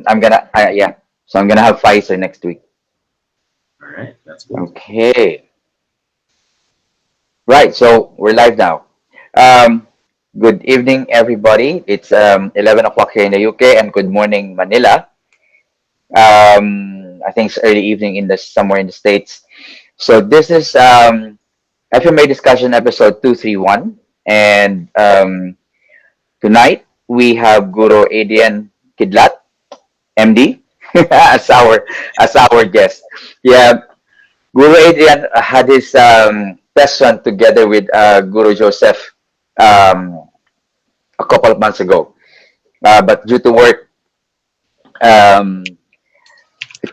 I'm gonna yeah. So I'm gonna have Pfizer next week. All right, that's good. Okay. Right. So we're live now. Um, Good evening, everybody. It's 11 o'clock here in the UK, and good morning, Manila. I think it's early evening in the somewhere in the States. So this is FMA Discussion episode 231, and tonight we have Guro Adrian Kidlat, MD, as our guest. Yeah, Guru Adrian had his test run together with Guru Joseph um, a couple of months ago. But due to work, um,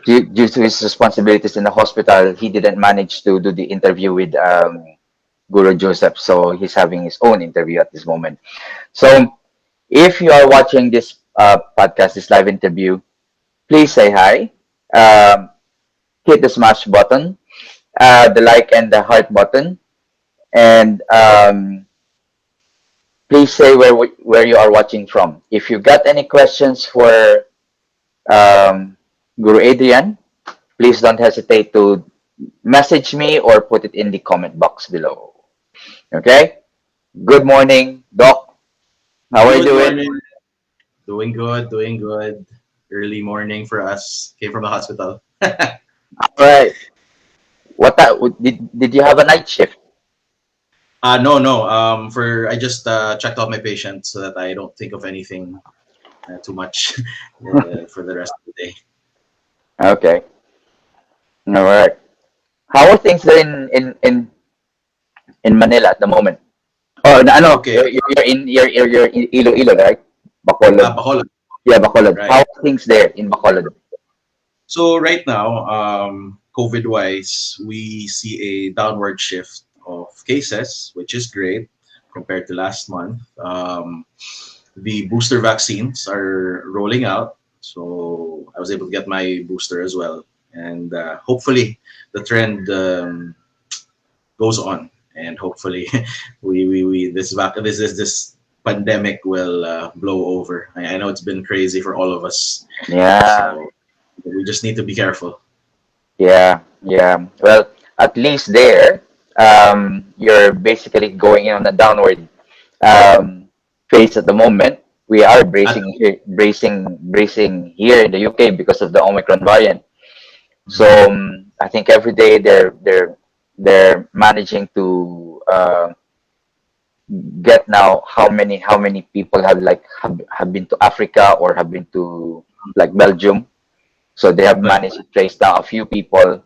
due to his responsibilities in the hospital, he didn't manage to do the interview with Guru Joseph. So he's having his own interview at this moment. So if you are watching this podcast, this live interview, please say hi. Um, Hit the smash button, the like and the heart button, and please say where you are watching from. If you got any questions for um, Guru Adrian, please don't hesitate to message me or put it in the comment box below. Okay. Good morning, Doc. How are you Good doing? morning. Doing good, doing good. Early morning for us. Came from the hospital. All right. Did you have a night shift? No, no. For I just checked out my patient so that I don't think of anything too much for the rest of the day. Okay. All right. How are things there in Manila at the moment? Oh, ano, Okay. you're in Iloilo, right? Bacolod. Bacolod, Yeah, Bacolod. right. How are things there in Bacolod? So right now, COVID wise, we see a downward shift of cases, which is great compared to last month. The booster vaccines are rolling out, so I was able to get my booster as well, and hopefully the trend goes on, and hopefully this pandemic will blow over. I know it's been crazy for all of us, Yeah, so we just need to be careful. yeah. Well, at least there, you're basically going on a downward um, phase at the moment. We are At, bracing here in the UK because of the Omicron variant. So Mhm. I think every day they're managing to get now how many people have been to Africa or have been to like Belgium. So they have But managed to trace down a few people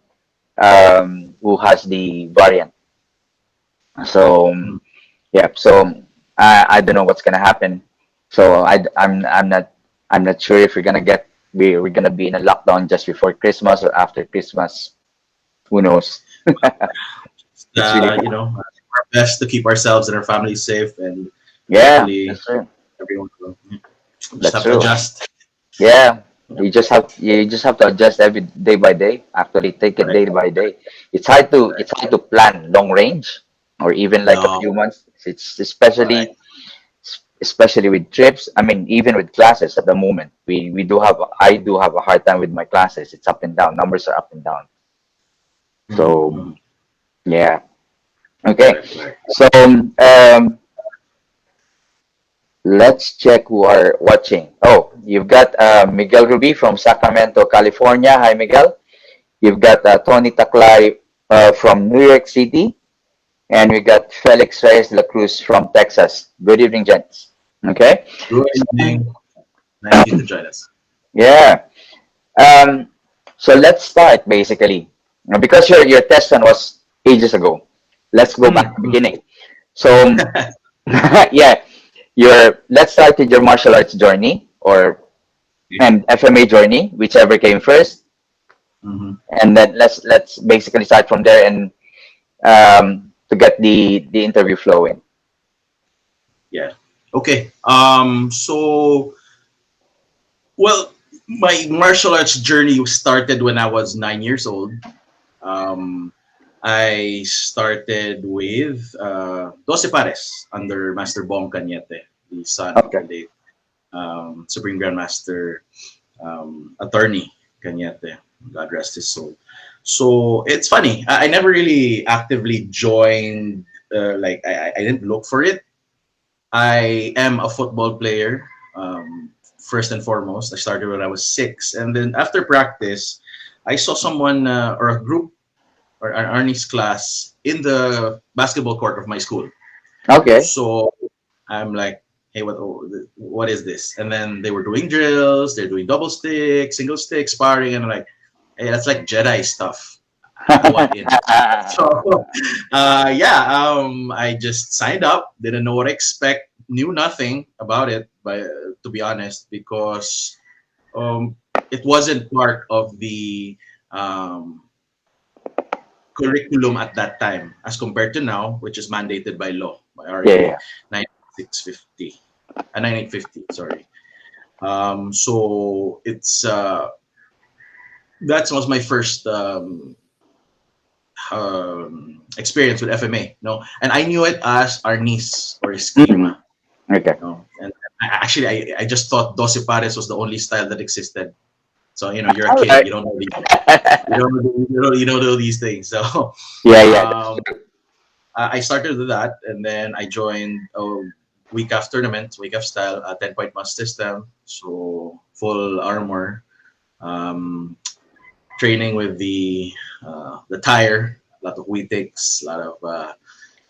who has the variant. So mm, yeah, so I don't know what's gonna happen. So I'm not sure if we're gonna be in a lockdown just before Christmas or after Christmas. Who knows? It's really you know, our best to keep ourselves and our families safe, and yeah, hopefully that's true. everyone will just That's have to true. adjust. Yeah, Yep. you just have to adjust every day by day. Actually, take it Right. day by day. It's hard to plan long range or even like a No. few months. It's Right. especially with trips. I mean, even with classes at the moment, we do have I do have a hard time with my classes. It's up and down. Numbers are up and down. So Mm-hmm. yeah, okay. Correct. Correct. So let's check who are watching. Oh, you've got Miguel Ruby from Sacramento, California. Hi, Miguel. You've got Tony Taklay from New York City, and we got Felix Reyes de la Cruz from Texas. Good evening, gents. Okay. Good evening. Nice of you to join us. Yeah. Um, so let's start basically. Because your test run was ages ago. Let's go back to the Mm-hmm. beginning. So yeah, your let's start with your martial arts journey or and FMA journey, whichever came first, Mm-hmm. and then let's basically start from there and to get the interview flowing. Yeah. Okay. So, well, my martial arts journey started when I was 9 years old. Um, I started with Doce Pares under Master Bong Cañete, the son of the Okay. late Supreme Grandmaster attorney Cañete, God rest his soul. So it's funny. I never really actively joined. I didn't look for it. I am a football player. First and foremost, I started when I was 6, and then after practice, I saw someone or a group or an Arnis class in the basketball court of my school. Okay. So I'm like, hey, what is this? And then they were doing drills, they're doing double stick, single stick, sparring, and I'm like, hey, that's like Jedi stuff. I want in. So I just signed up, didn't know what to expect, knew nothing about it, but to be honest, because um, it wasn't part of the um, curriculum at that time as compared to now, which is mandated by law, by Yeah, RA yeah. 9650, 9850, sorry. So it's that was my first experience with FMA, no, and I knew it as Arnis or Mhm. Eskrima, Okay. no, and I just thought 12 pares was the only style that existed. So you're a All kid, right. you don't know you don't know these things. So Yeah, yeah. That's um, true. I started with that, and then I joined a week of tournament, week of style, 10-point must system, so full armor, um, training with the tire, a lot of Witix, a lot of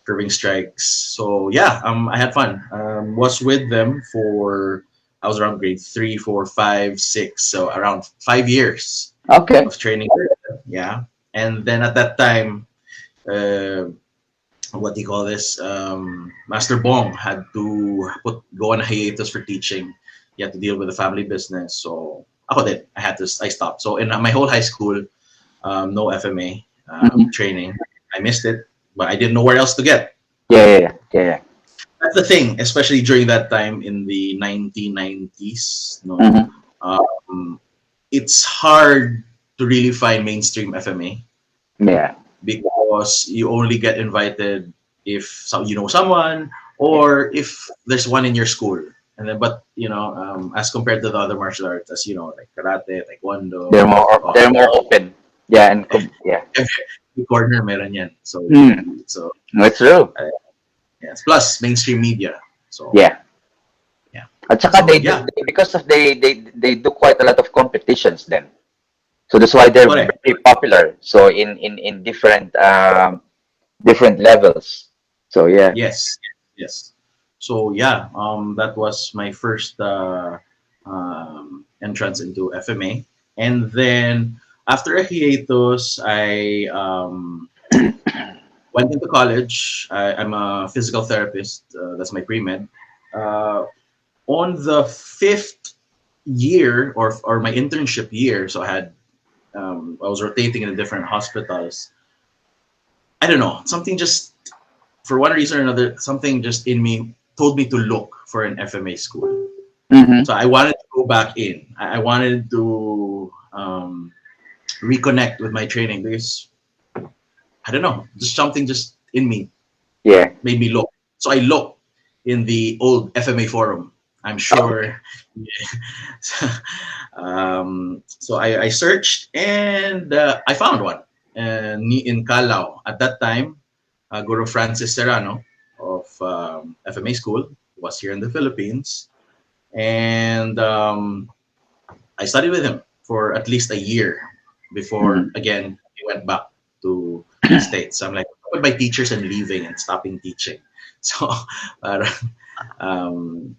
curving strikes. So yeah, I had fun. Was with them for I was around grade 3, 4, 5, 6, so around 5 years Okay. of training. Yeah, and then at that time. Uh, what do you call this? Master Bong had to go on a hiatus for teaching. He had to deal with the family business. So ako din, I stopped. So in my whole high school, no FMA Mhm. training. I missed it, but I didn't know where else to get. Yeah, yeah, yeah. Yeah, yeah. That's the thing, especially during that time in the 1990s. No, Mhm. um, it's hard to really find mainstream FMA Yeah. because you only get invited if you know someone Yeah. or if there's one in your school. And then, but as compared to the other martial arts, as you know, like karate, taekwondo, oh, They're more open. Yeah, and yeah. every corner meron yan. So, Hmm. so That's true. uh, yes. Plus mainstream media. So Yeah. yeah. At saka So yeah, because of they do quite a lot of competitions then. So that's why they're correct. very popular. So in different levels. So yeah. Yes, yes. So yeah, that was my first entrance into FMA, and then after a hiatus, I went into college. I'm a physical therapist. That's my pre med. Uh, on the fifth year or my internship year, so I was rotating in different hospitals. I don't know, something just for one reason or another, something just in me told me to look for an FMA school. Mm-hmm. So I wanted to go back in. I wanted to reconnect with my training because I don't know, just something just in me Yeah. made me look. So I looked in the old FMA forum. I'm Okay. sure. So I searched and I found one in Calao. At that time, Guru Francis Serrano of FMA School was here in the Philippines, and I studied with him for at least a year before Mm-hmm. again he went back to the States. So I'm like with my teachers and leaving and stopping teaching. So uh,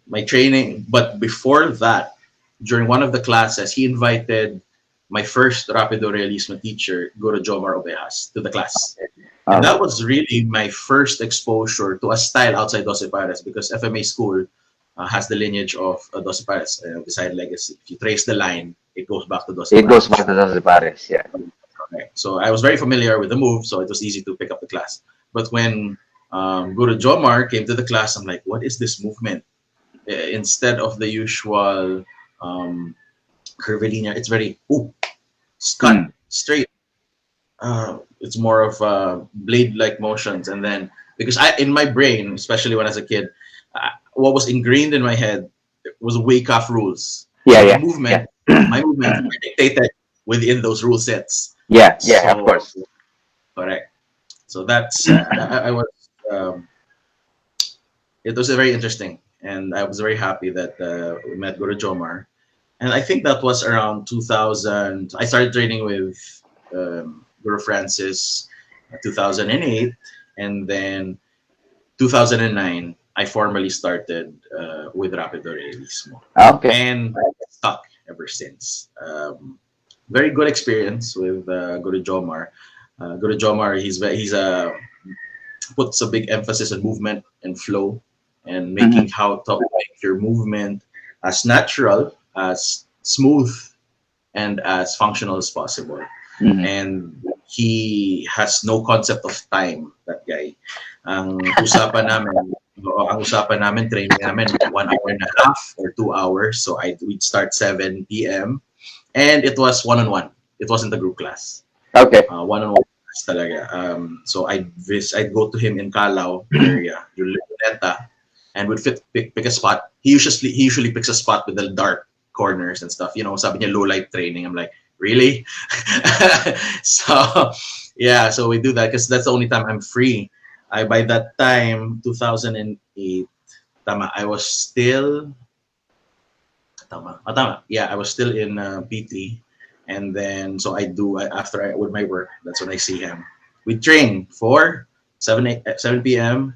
my training, but before that, during one of the classes, he invited my first Rapido Realismo teacher, Guro Jomar Ovejas, to the class. And Okay. that was really my first exposure to a style outside Dos Pares because FMA school has the lineage of Dos Pares, beside legacy. If you trace the line, it goes back to Dos It goes back Pares. to the Pares. Yeah. Okay. So I was very familiar with the move, so it was easy to pick up the class. But when Guru Jomar came to the class, I'm like, what is this movement? Instead of the usual um, curvilinear, it's very cut Mm. straight. It's more of blade-like motions, and then because in my brain, especially when I was a kid, what was ingrained in my head was wake off rules. Yeah, So the yeah, movement yeah. my movements are dictated within those rule sets. Yeah, yeah, of So course. correct. So that's I was. Um, it was very interesting, and I was very happy that we met Guru Jomar. And I think that was around 2000. I started training with Guru Francis 2008, and then 2009 I formally started with Rapid Realismo, Okay. and I stuck ever since. Very good experience with Guru Jomar. Guru Jomar, he's puts a big emphasis on movement and flow, and making Hmm. how to make your movement as natural, as smooth, and as functional as possible. Hmm. And he has no concept of time, that guy. Ang usapan namin, training namin, 1 hour and a half or 2 hours. So we'd start 7 p.m. And it was one-on-one. It wasn't a group class. Okay. One-on-one class talaga. So I'd go to him in Calao area, yung Luneta, and would pick a spot. He usually picks a spot with the dark corners and stuff. Sabi niya low light training. I'm like, really? So yeah, so we do that because that's the only time I'm free. By that time, 2008, tama, I was still tama. Yeah, I was still in PT, and then so after with my work, that's when I see him. We train for 7 p.m.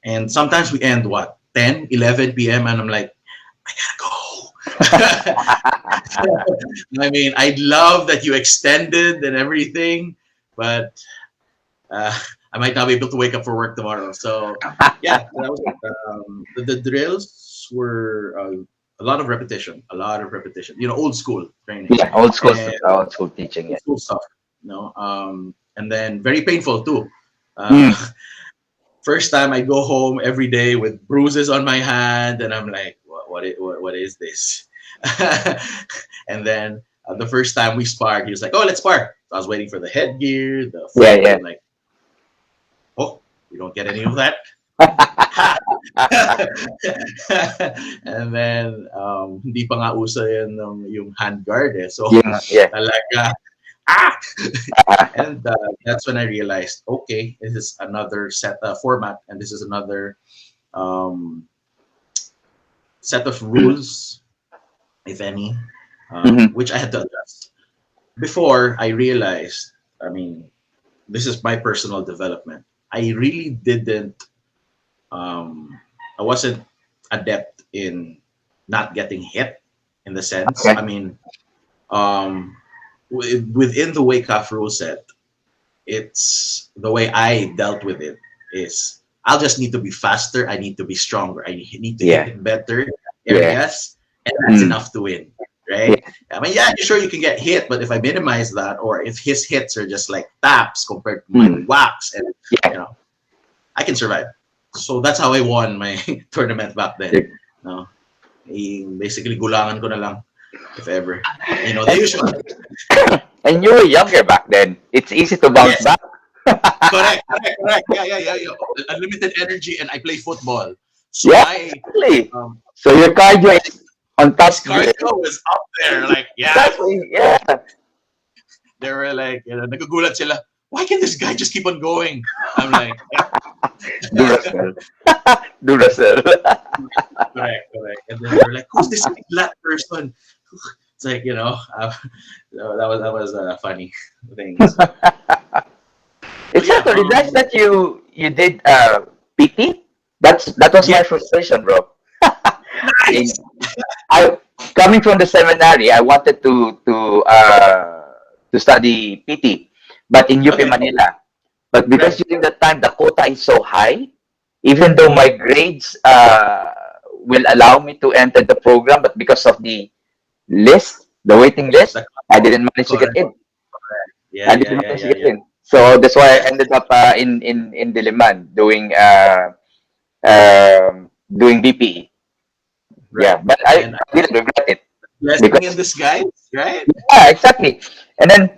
and sometimes we end what 10, 11 p.m. and I'm like, I gotta go. I mean, I'd love that you extended and everything, but uh, I might not be able to wake up for work tomorrow. So yeah, that was it. The drills were a lot of repetition, a lot of repetition. Old school training Yeah, and old school teaching. old Yeah. school stuff. And then very painful too. Mm. Uh, first time I go home every day with bruises on my hand, and I'm like, what is this? And then the first time we sparred, he was like, oh, let's spar. So I was waiting for the headgear, the Yeah, foot. yeah. I'm like, oh, we don't get any of that. And then hindi pa nga uso yung hand guard eh. So Yeah. talaga ah Uh, and that's when I realized, okay, this is another format, and this is another um, set of rules, if any, mhm. which I had to adjust. Before I realized, I mean, this is my personal development. I really didn't. I wasn't adept in not getting hit, in the sense. I Okay. mean, within the wake off rule set, it's the way I dealt with it is I'll just need to be faster. I need to be stronger. I need to Yeah. hit better Yeah. areas, and that's Mm. enough to win, right? Yeah. I mean, yeah, sure you can get hit, but if I minimize that, or if his hits are just like taps compared to my Mm. whacks, and Yeah. you know, I can survive. So that's how I won my tournament back then. Yeah. No, basically gulangan ko na lang if ever. The usual. And you were younger back then. It's easy to bounce Yes, back. correct. Yeah. Unlimited energy, and I play football. So Yeah, my exactly. um, So your cardio my is on my top. cardio was up there. Like, yeah, Exactly. Yeah. they were like, nagugulat sila. Why can this guy just keep on going? I'm like, yeah, Duracell. Duracell. correct. And then they're like, who's this flat person? It's like, so that was a funny thing. So, but It's yeah, actually nice that you did PT. That was my yeah, frustration, bro. In, nice. I coming from the seminary, I wanted to study PT, but in UP Okay, Manila. But because right. during that time the quota is so high, even though my grades will allow me to enter the program, but because of the waiting list, The I cutoff, didn't manage to get correct. in. Yeah, I yeah, didn't yeah, manage to yeah, get yeah. in. So that's why I ended up in Diliman doing BPE. Yeah, Right. but I And didn't regret it blessing in because disguise, right? yeah, exactly. And then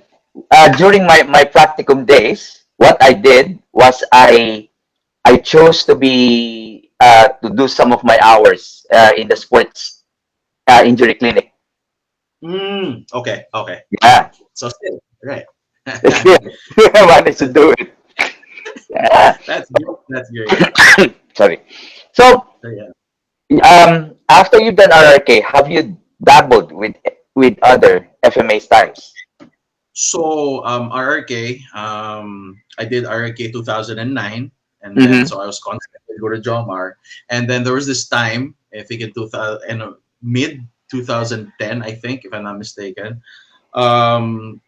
during my practicum days, what I did was I chose to do some of my hours in the sports injury clinic. Okay, okay. Yeah, So still, right. still I managed to do it. Yeah. That's great. That's great. Sorry. So, So, yeah. after you've done RRK, have you dabbled with other FMA styles? So RRK, I did RRK 2009, and then Mm-hmm. so I was constant with Guro Jomar, and then there was this time, I think in 2000 and mid 2010, I think, if I'm not mistaken, um,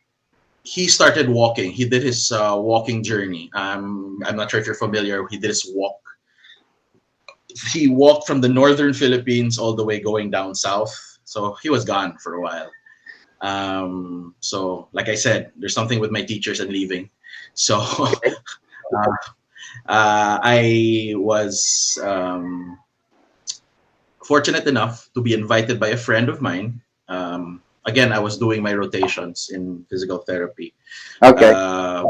he started walking. He did his walking journey. I'm not sure if you're familiar. He did his walk. He walked from the northern Philippines all the way going down south. So he was gone for a while. So, like I said, there's something with my teachers and leaving. So, Okay. I was fortunate enough to be invited by a friend of mine. Again, I was doing my rotations in physical therapy. Okay. Uh,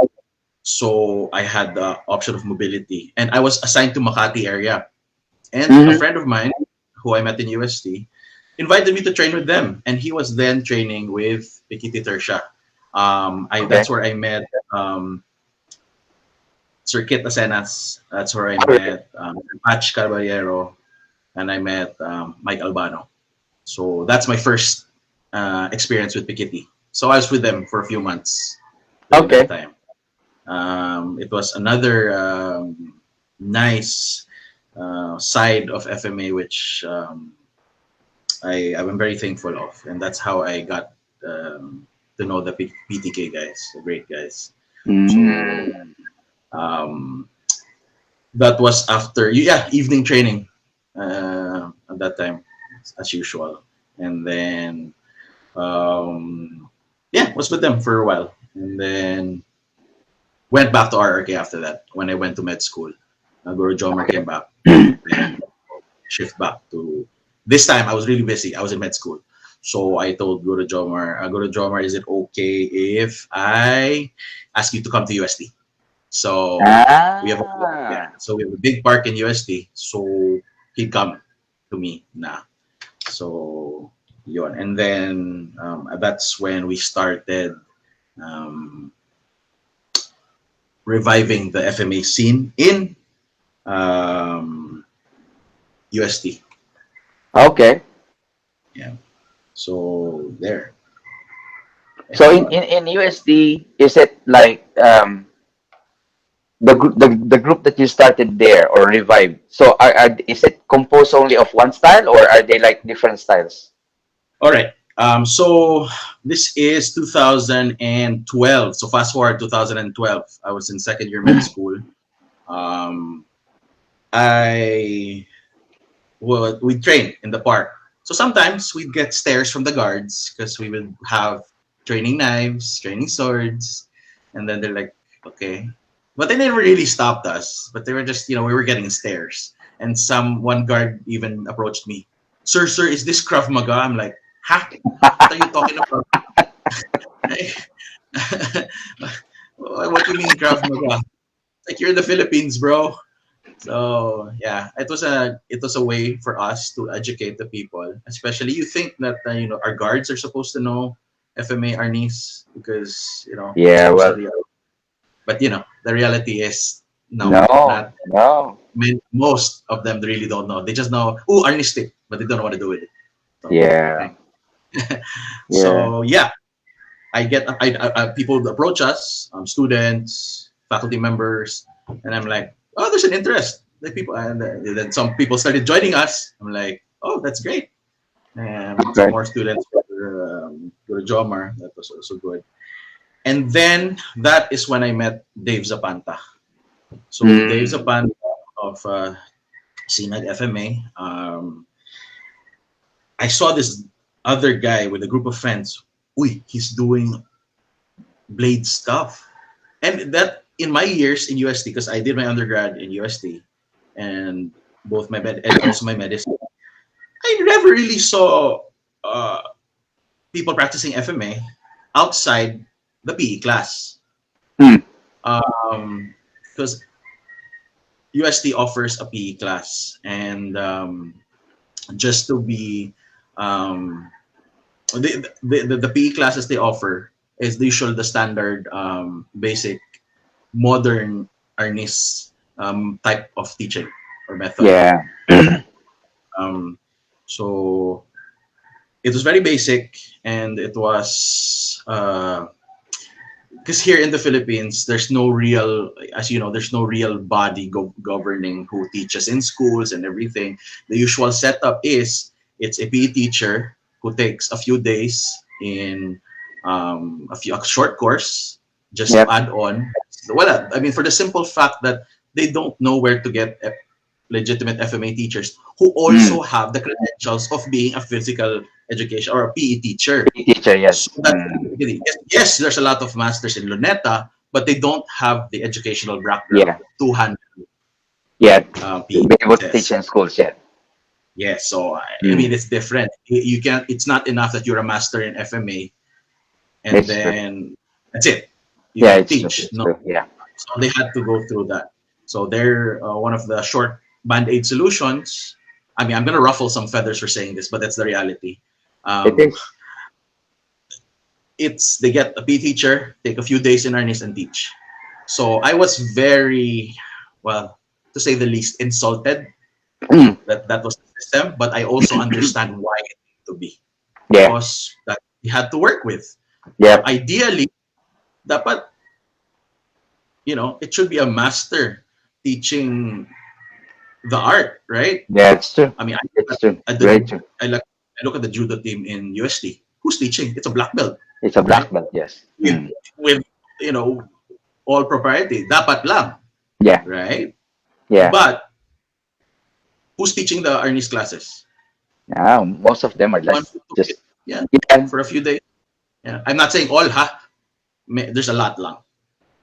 so, I had the option of mobility, and I was assigned to Makati area. And a Mm-hmm. friend of mine, who I met in UST, invited me to train with them, and he was then training with Pikiti Tersha. I Okay. That's where I met Sir Kit Asenas. That's where I All right. met Patch Caballero, and I met Mike Albano. So that's my first experience with Pikiti. So I was with them for a few months during that Okay. time. It was another nice side of FMA, which I'm very thankful of, and that's how I got to know the PTK guys, the great guys. So Mm. um, that was after yeah evening training at that time as usual, and then yeah was with them for a while, and then went back to RRK after that when I went to med school. Guru Jomer Okay. came back, and shift back to this time. I was really busy. I was in med school. So I told Guru Jomar, is it okay if I ask you to come to UST? So we have a yeah, Ah. so we have a big park in UST. So he'd come to me now. So yun. And then that's when we started um, reviving the FMA scene in um, UST. Okay. Yeah. So there. So Yun. in USD, is it like the group that you started there or revived? So is it composed only of one style or are they like different styles? All right. So this is 2012. So fast forward 2012. I was in second year med school. Um, I would we train in the park. So sometimes we'd get stares from the guards because we would have training knives, training swords, and then they're like, okay. But they never really stopped us. But they were just, we were getting stares. And one guard even approached me. Sir, is this Krav Maga? I'm like, ha? What are you talking about? What do you mean Krav Maga? Like you're in the Philippines, bro. So yeah, it was a way for us to educate the people. Especially, you think that our guards are supposed to know FMA Arnis because Yeah, well, supposedly, but the reality is no, no, not no. most of them really don't know. They just know Arnis stick, but they don't know what to do with it. So Yeah, okay. yeah. So yeah, people approach us, students, faculty members, and I'm like, oh, there's an interest. Like people, and then some people started joining us. I'm like, oh, that's great. And some Okay. more students go to Jomar. That was also good. And then that is when I met Dave Zapanta. So Dave Mm, Zapanta of CNAG FMA. I saw this other guy with a group of friends. Uy, he's doing blade stuff. And that in my years in UST, because I did my undergrad in UST and both my med and also my medicine, I never really saw uh, people practicing FMA outside the PE class. mm. Because UST offers a PE class, and just to be um, the PE classes they offer is the usual, the standard, basic, modern Arnis type of teaching or method. Yeah. Um, so it was very basic, and it was because here in the Philippines, there's no real, as you know, there's no real body governing who teaches in schools and everything. The usual setup is it's a PE teacher who takes a few days in a short course just to Yep. add on. Well, I mean, for the simple fact that they don't know where to get legitimate FMA teachers who Mm. also have the credentials of being a physical education or a PE teacher. Teacher, So yes. that's Mm. yes, there's a lot of masters in Luneta, but they don't have the educational background Yeah. to handle Yeah. PE Be able to teach classes. in schools, yeah. Yes, so I mean Mm. it's different. You can't. It's not enough that you're a master in FMA and It's true. then that's it. You Yeah, can it's true. teach. It's No, true. Yeah. so they had to go through that. So they're one of the short band-aid solutions. I mean, I'm gonna ruffle some feathers for saying this, but that's the reality. It Um, is. it's they get a PE teacher, take a few days in earnest and teach. So I was very, well, to say the least, insulted Mm. that that was the system, but I also understand why it needed to be Yeah. because that we had to work with. Yep. Ideally, dapat, it should be a master teaching the art, right? Yeah, it's true. I mean, It's true. at the Very true. I look at the judo team in UST. Who's teaching? It's a black belt, It's a right? black belt, yes. With Mm. with you know all propriety. Dapat lang, Yeah. right? Yeah. But who's teaching the Arnis classes? Now, most of them are The one less who took it, just, yeah, yeah. for a few days. Yeah, I'm not saying all, ha. There's a lot lang.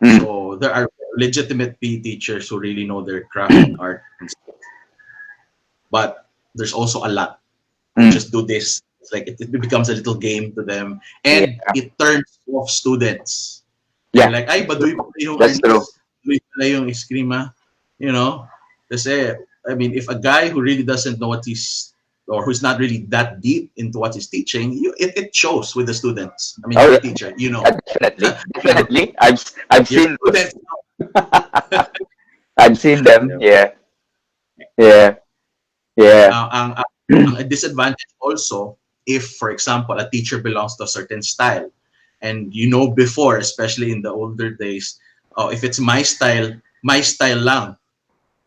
Mm. So there are legitimate PE teachers who really know their craft and art, and stuff. But there's also a lot who Mm. just do this. It's like it becomes a little game to them, Yeah. and it turns off students. They're Yeah. like, ay, baduy pala yung That's true. Arnis, baduy pala yung Eskrima, you know? Kasi, I mean, if a guy who really doesn't know what he's, or who's not really that deep into what he's teaching, it shows with the students. I mean, Oh, you're yeah. a teacher, you know. Definitely. You know, Definitely. I've your seen those. students, I've seen them. yeah. Yeah. Yeah. Yeah. Ang a disadvantage also, if, for example, a teacher belongs to a certain style, and before, especially in the older days, if it's my style lang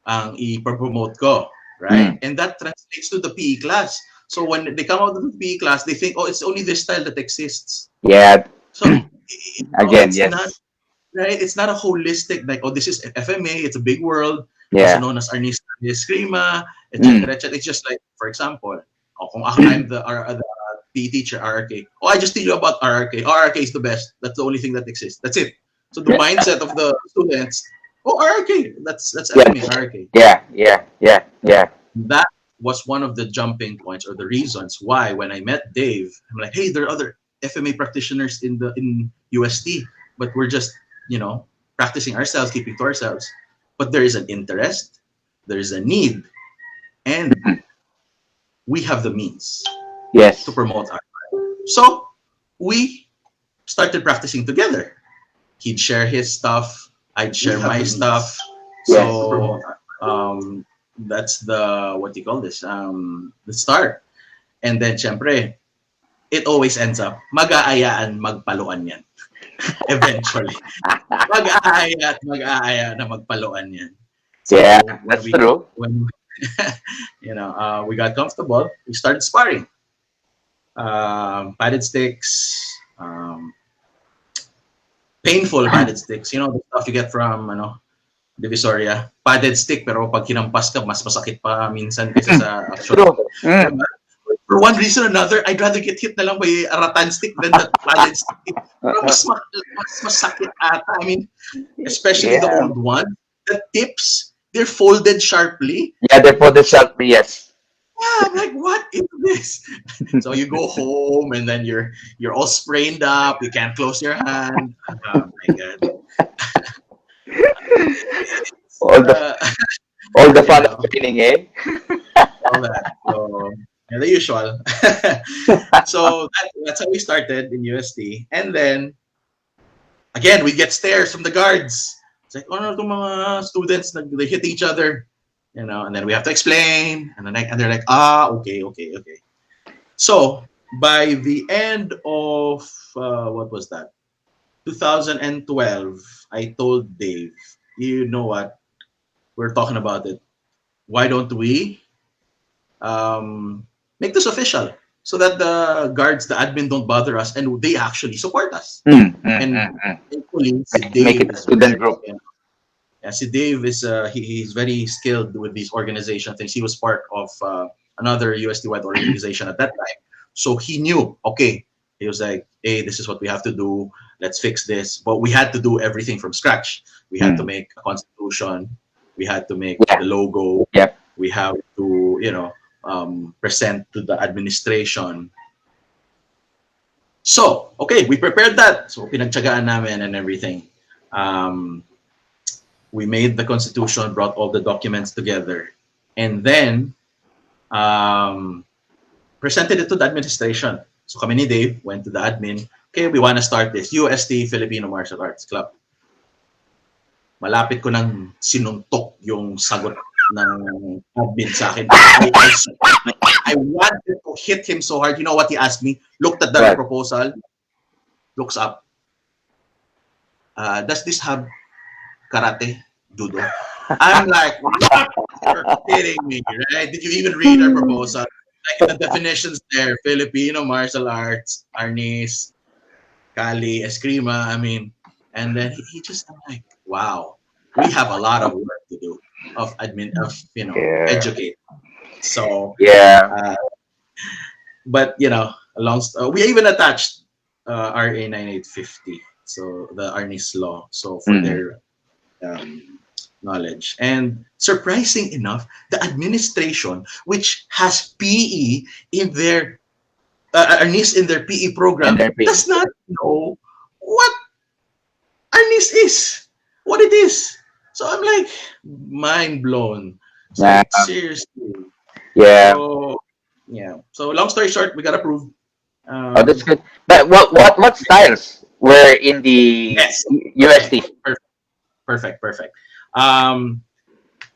ang i-promote ko, right? Mm. And that translates to the PE class. So when they come out of the PE class, they think, oh, it's only this style that exists. Yeah. So Again, it's not yes. right. It's not a holistic like, oh, this is FMA. It's a big world, also Yeah. known as Arnis Eskrima, Mm. etc. Etc. It's just like, for example, kung I'm the PE teacher RRK. Oh, I just tell you about RRK. RRK is the best. That's the only thing that exists. That's it. So the Yeah. mindset of the students, oh, RRK. That's Yeah. FMA RRK. Yeah. Yeah. Yeah. Yeah. That was one of the jumping points or the reasons why when I met Dave, I'm like, hey, there are other FMA practitioners in UST, but we're just, practicing ourselves, keeping to ourselves. But there is an interest, there is a need, and Mm. we have the means Yes. to promote our art. So we started practicing together. He'd share his stuff, I'd share my stuff. Yes. So that's the what do you call this? The start. And then syempre, it always ends up mag-aayaan magpaluan yan. Eventually. Mag-aaya at mag-aaya na magpaluan yan. So Yeah. when That's we true. when we got comfortable, we started sparring. Padded sticks, painful padded sticks. You know the stuff you get from Divisoria. Padded stick pero pag kinampas ka mas masakit pa minsan kaysa sa actual. True. Mm. For one reason or another, I'd rather get hit na lang by a rattan stick than that padded stick. Pero mas masakit ata. I mean, especially the Yeah. old one, the tips, they're folded sharply. Yeah. Therefore, the sharp. Yes. Yeah, I'm like, what is this? So you go home and then you're all sprained up. You can't close your hand. Oh my god. All the Uh, all the you fun know, of training, eh? all that. So Yeah, the usual. So that's how we started in UST. And then, again, we get stares from the guards. It's like, oh no, itong mga students, they hit each other. And then we have to explain. And they're like, okay. So, by the end of, what was that? 2012, I told Dave, you know what? We're talking about it. Why don't we make this official so that the guards, the admin don't bother us and they actually support us. And thankfully, si Make Dave it a is student group. yeah, si Dave is he's very skilled with these organization things. He was part of another UST-wide organization at that time. So he knew, okay, he was like, hey, this is what we have to do. Let's fix this. But we had to do everything from scratch. We had to make a constitution. We had to make the logo. Yep. We have to, present to the administration. So, okay, we prepared that. So, pinagtyagaan namin and everything. We made the constitution, brought all the documents together, and then presented it to the administration. So, kami ni Dave went to the admin. Okay, we want to start this UST Filipino Martial Arts Club. Malapit ko nang sinuntok yung sagot ng admin sa akin. I wanted to hit him so hard. You know what he asked me? Looked at the proposal, looks up. Does this have karate, judo? I'm like, you're kidding me, right? Did you even read our proposal? Like the definitions there, Filipino martial arts, Arnis, Kali, Eskrima, and then he just, I'm like, wow, we have a lot of work to do of educate. So but we even attached RA 9850, so the Arnis law, so for their knowledge. And surprising enough, the administration, which has PE in their Arnis in their PE program, does not know what Arnis is, what it is. So I'm like, mind blown. So like, seriously. Yeah. So long story short, we got approved. That's good. But what styles were in the UST? Perfect.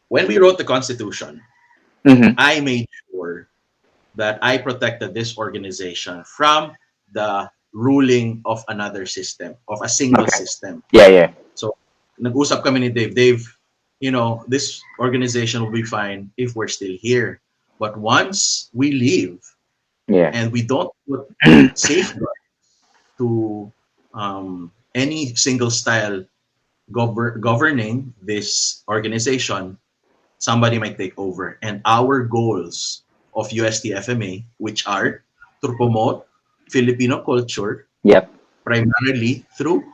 When we wrote the Constitution, I made sure that I protected this organization from the ruling of another system, of a single system. Yeah. So, nag-usap kami ni Dave. Dave, this organization will be fine if we're still here. But once we leave, and we don't put safeguards to any single style governing this organization, somebody might take over. And our goals of UST FMA, which are to promote Filipino culture, primarily through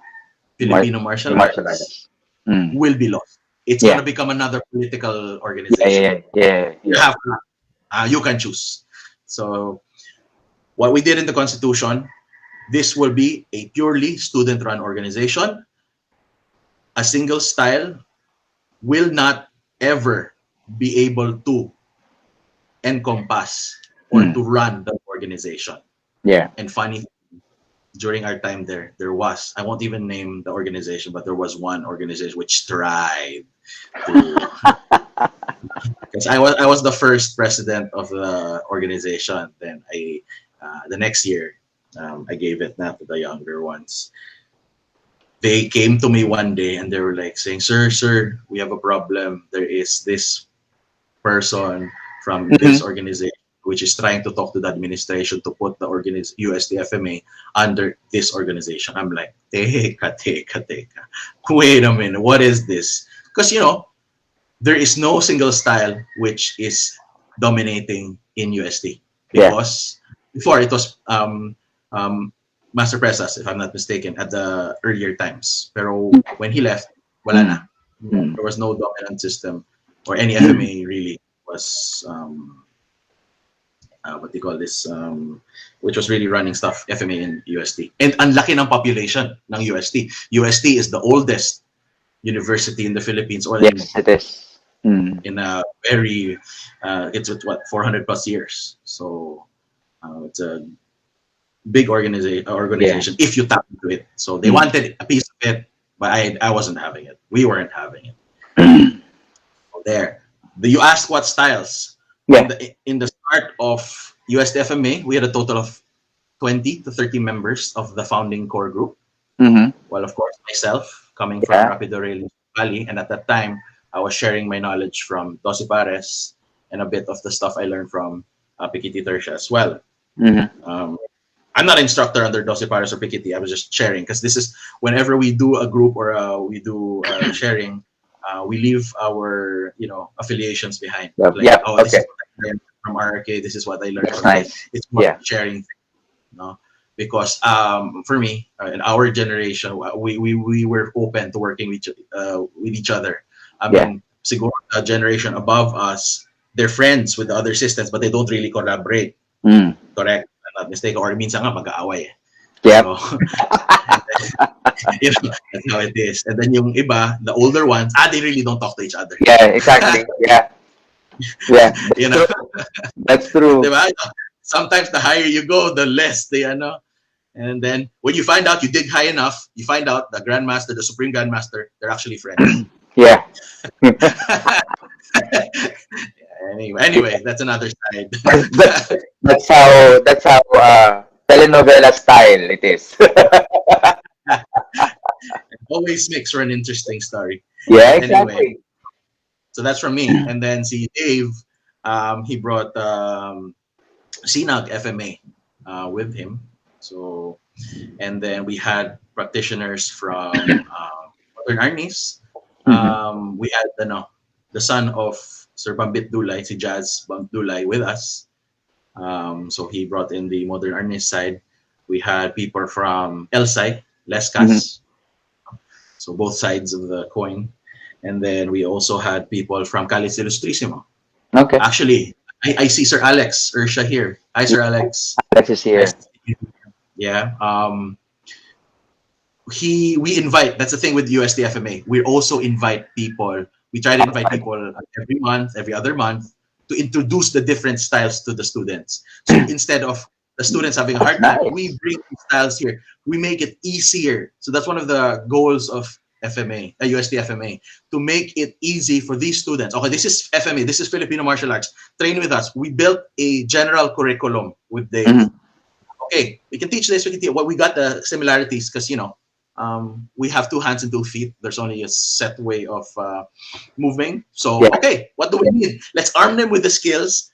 Filipino martial arts, will be lost. It's going to become another political organization. You have to, you can choose. So what we did in the Constitution, this will be a purely student-run organization. A single style will not ever be able to encompass or to run the organization. And funny, during our time there was, I won't even name the organization, but there was one organization which tried to, because I was the first president of the organization. Then the next year, I gave it now to the younger ones. They came to me one day and they were like saying, sir, we have a problem. There is this person from this organization which is trying to talk to the administration to put the UST FMA under this organization. I'm like, teka. Wait a minute, what is this? Because, there is no single style which is dominating in UST. Because before it was Master Presas, if I'm not mistaken, at the earlier times. Pero when he left, wala na. There was no dominant system or any FMA really was what they call this, which was really running stuff, FMA in UST. And ang laki ng population ng UST. UST is the oldest university in the Philippines. Yes, it is. Mm. in a very it's with what 400 plus years. So it's a big Yeah. organization if you tap into it. So they Mm. wanted a piece of it, but I wasn't having it. We weren't having it. So there. You asked what styles. Yeah. In the start of USDFMA, we had a total of 20 to 30 members of the founding core group. Mm-hmm. Well, of course, myself coming from Yeah. Rapido Rail Valley, and at that time, I was sharing my knowledge from Dosi Pares and a bit of the stuff I learned from Pikiti Tertia as well. Mm-hmm. Um, I'm not an instructor under Dosi Pares or Pikiti. I was just sharing because this is whenever we do a group or we do sharing, we leave our affiliations behind. Yep. Like, Yep. oh, this Okay. is what I learned from RRK. This is what I learned That's from this. nice. It's more Yeah. sharing, no? Because for me, in our generation, we were open to working with each other. I Yeah. mean, siguro a generation above us, they're friends with the other systems, but they don't really collaborate. Mm. Correct? I'm not mistaken. Or minsan nga mag-aaway. Yep. So, that's how it is. And then yung iba, the older ones, they really don't talk to each other. Yeah. Exactly. Yeah. Yeah. That's You know, true. That's true. diba? Sometimes the higher you go, the less they ano. And then when you find out you dig high enough, you find out the grandmaster, the supreme grandmaster, they're actually friends. Yeah. Anyway, that's another side. That's that's how telenovela style it is. Always makes for an interesting story. Yeah. Anyway, Exactly. so that's from me. And then see Dave, he brought CNAG FMA with him. So, and then we had practitioners from Northern Arnis. Mm-hmm. We had the son of Sir Bambit Dulay, si Jazz Bambit Dulay with us. So he brought in the Modern Arnis side. We had people from Elsai, Mm-hmm. Lescas, so both sides of the coin. And then we also had people from Calis Illustrissimo. Okay. Actually, I see Sir Alex Ursha here. Hi, Sir Alex. Alex is Nice here. to see you. Yeah. We invite. That's the thing with USDFMA. We also invite people. We try to invite people every month, every other month, to introduce the different styles to the students. So instead of the students having a That's hard time, nice. we bring the styles here. We make it easier. So that's one of the goals of FMA, USDFMA, to make it easy for these students. Okay, this is FMA. This is Filipino martial arts. Train with us. We built a general curriculum with Dave. Mm-hmm. Okay, we can teach this. We can teach. Well, we got the similarities because we have 2 hands and 2 feet. There's only a set way of moving. So Yeah. okay, what do we need? Let's arm them with the skills,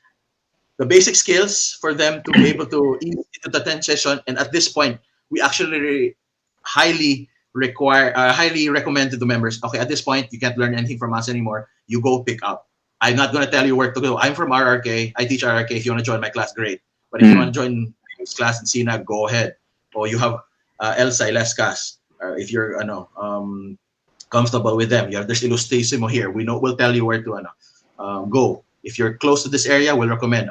the basic skills for them to be able to ease into the 10 session. And at this point, we actually highly highly recommend to the members. Okay, at this point, you can't learn anything from us anymore. You go pick up. I'm not going to tell you where to go. I'm from RRK. I teach RRK. If you want to join my class, great. But if you want to join this class in SINA, go ahead. Or you have Elsa, Lescas. If you're comfortable with them, there's Illustissimo here. We'll tell you where to go. If you're close to this area, we'll recommend.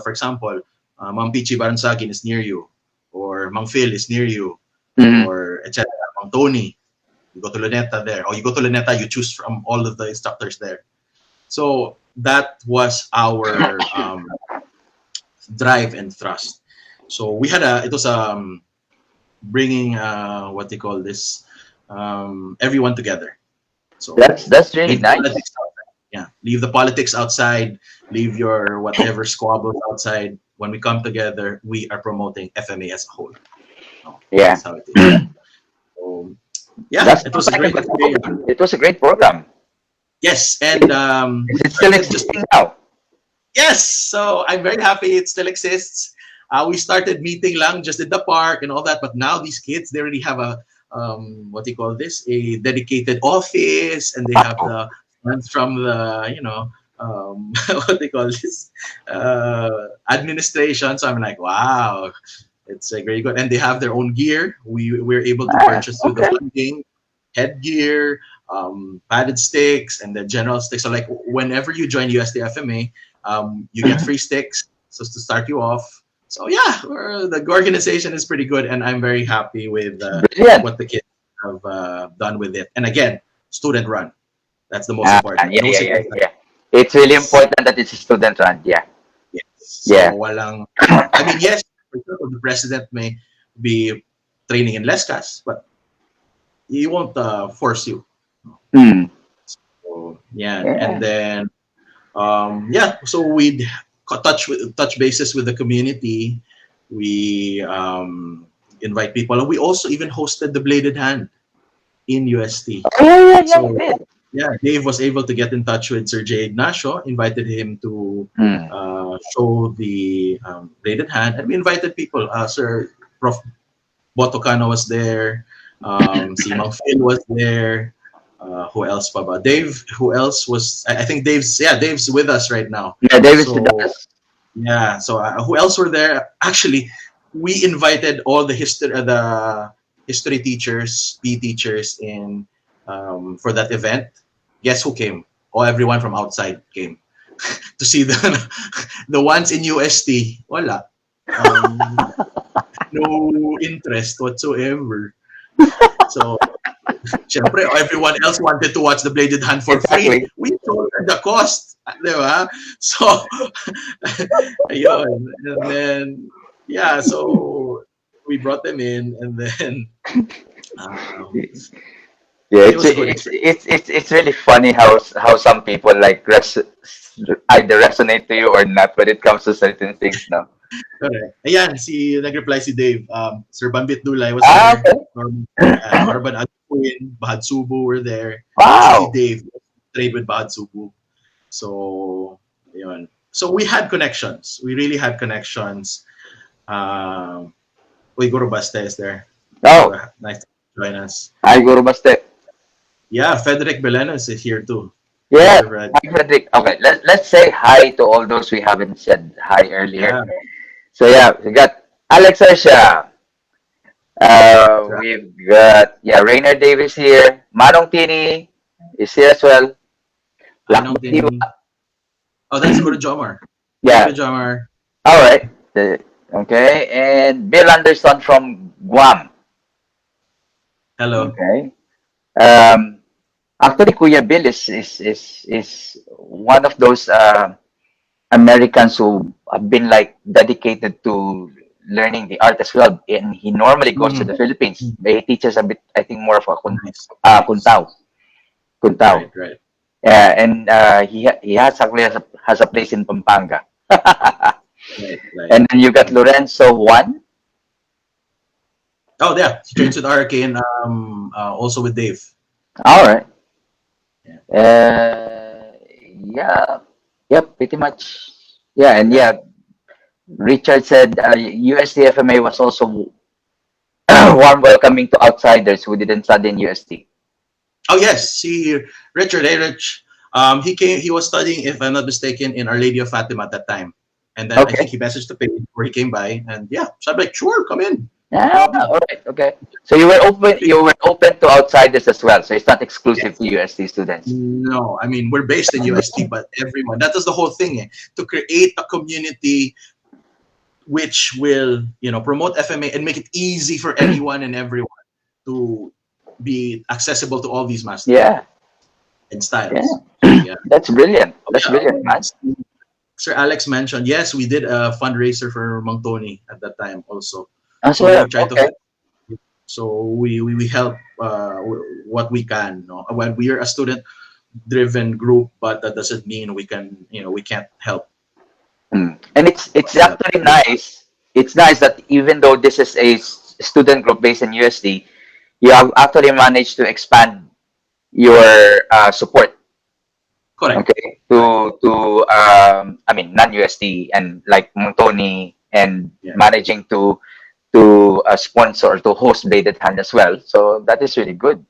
For example, Mang Pichi Baransagin is near you, or Mang Phil is near you, Mm-hmm. or etc. Mang Tony, you go to Luneta there, or you go to Luneta, you choose from all of the instructors there. So that was our drive and thrust. So we had it was bringing what they call this everyone together. So That's really leave the nice. politics outside. Yeah, leave the politics outside, leave your whatever squabbles outside. When we come together, we are promoting FMA as a whole. So Yeah. that's how it is. So yeah, That it sounds was a like a great good experience. program. It was a great program. Yes, and Is we it still started just existing now? yes. So I'm very happy it still exists. We started meeting lang just in the park and all that, but now these kids they already have a what do you call this? A dedicated office, and they have Wow. the funds from the what they call this administration. So I'm like, wow, it's very good, and they have their own gear. We're able to Ah, purchase through the okay. funding, headgear, padded sticks, and the general sticks. So like whenever you join USDFMA, you get free sticks, so to start you off. So yeah, the organization is pretty good, and I'm very happy with Brilliant. what the kids have done with it. And again, student run. That's the most important. Yeah, No yeah, yeah, sickness. yeah. It's really important that it's a student run. Yeah, Yes. So yeah. walang, I mean, yes, for example, the president may be training in Lescas, but he won't force you. Mm. So yeah, and Yeah. then yeah, so we'd touch bases with the community. We invite people, and we also even hosted the Bladed Hand in UST. Oh, yeah, yeah, yeah. You So did. yeah, Dave was able to get in touch with Sir J. Ignacio, invited him to Mm. show the Bladed Hand, and we invited people. Sir Prof. Botocano was there. Si Mang Phil was there. Who else pa ba? Dave, who else was? I think Dave's with us right now. Yeah, Davis with So us. yeah, so who else were there? Actually, we invited all the history teachers, PE teachers in for that event. Guess who came? Oh, everyone from outside came to see the the ones in UST. Wala. No interest whatsoever. So, syempre, everyone else wanted to watch the Bladed Hand for free. Exactly. We told the cost. Di ba? So, ayun. And then, yeah, so we brought them in and then um, Yeah, it was a good experience. it's really funny how some people like either resonate to you or not when it comes to certain things. No. Correct. Ayan, nag-reply si Dave. Sir Bambit Dulay was Ah, there. okay. Norman Aguin, Bahad Subu were there. Si Wow. Dave trade with Bahad Subu. So, yun. So we had connections. We really had connections. Um, Guro Basta is there. Oh, Nice to join us. hi, Guru Baste. Yeah, Frederick Belenos is here too. Yeah, Sir Fred. hi, Frederick. Okay, let's say hi to all those we haven't said hi earlier. Yeah, So yeah, we got Alex Arsha. Sir We've got Rainer Davis here. Manong Tini is here as well. Manong Lakbat Diwa. Tini. Oh, that's Guru Jomar. Thank Yeah. you, Jomar. All right. Okay, and Bill Anderson from Guam. Hello. Okay. Um, Actually, Kuya Bill is one of those Americans who have been like dedicated to learning the art as well, and he normally goes to Mhm. the Philippines. He teaches a bit, I think, more of a Nice. Nice. kuntao, kuntao. Right, right. Yeah, and he has a place in Pampanga. Right, right. And then you got Lorenzo Juan. Oh, yeah. He trains with RK and also with Dave. All right. Yeah. Yeah. Yep. Pretty much. Yeah, and yeah, Richard said USD FMA was also warm welcoming to outsiders who didn't study in USD. Oh, yes. See, Richard, hey, Rich. He was studying, if I'm not mistaken, in Our Lady of Fatima at that time. And then I think Okay. he messaged the page where he came by. And yeah, so I'm like, sure, come in. Yeah. Um, All right. Okay. So you were open. You were open to outsiders as well. So it's not exclusive to USD students. No, I mean, we're based in UST, but everyone, that is the whole thing, to create a community which will, promote FMA and make it easy for anyone and everyone to be accessible to all these masters Yeah. and Yeah. styles. So, yeah. That's brilliant. Oh, That's brilliant, man. Sir Alex mentioned, yes, we did a fundraiser for Mang Tony at that time also. As So we well. try Okay. to, so we help what we can. No? When we are a student-driven group, but that doesn't mean we can, we can't help. And it's actually nice. It's nice that even though this is a student group based in USD, you have actually managed to expand your support. Correct. Okay, Correct. I mean non-USD and like Montoni and Yeah. managing to sponsor to host Bladed Hand as well. So that is really good.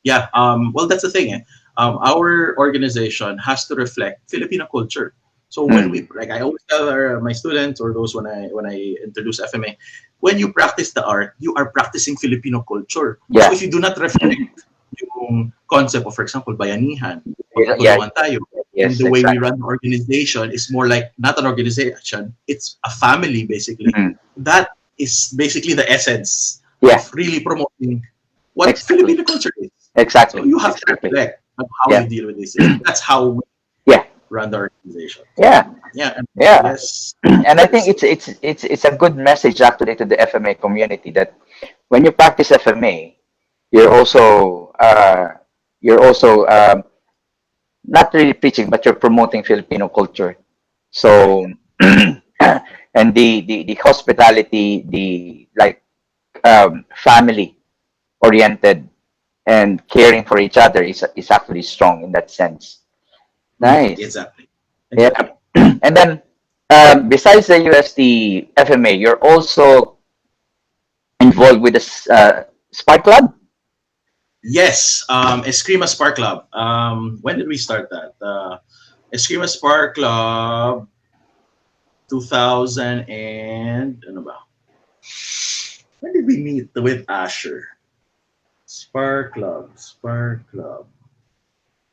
Yeah. Well, that's the thing. Our organization has to reflect Filipino culture. So when Mm. we, like, I always tell my students or those when I introduce FMA, when you practice the art, you are practicing Filipino culture. So Yeah, if you do not reflect yung concept of, for example, bayanihan, yeah, magkatulungan tayo, and yes, the way we exactly. run the organization is more like not an organization, it's a family basically. Mm. That is basically the essence Yeah, of really promoting what exactly, Filipino culture is. So exactly, you have to exactly. reflect. how Yeah. you deal with this. That's how we Yeah. run the organization. So Yeah. yeah, and I Yeah. guess And I think there's it's a good message actually to the FMA community that when you practice FMA, you're also you're also not really preaching, but you're promoting Filipino culture. correct. So and the hospitality, the like family oriented and caring for each other is actually strong in that sense. Nice. Exactly, Yeah. exactly. And then besides the UST FMA, you're also involved with the Spark Club. Yes, Eskrima Spark Club. When did we start that? Eskrima Spark Club, 2000 and ano ba? When did we meet with Asher? Spark Club.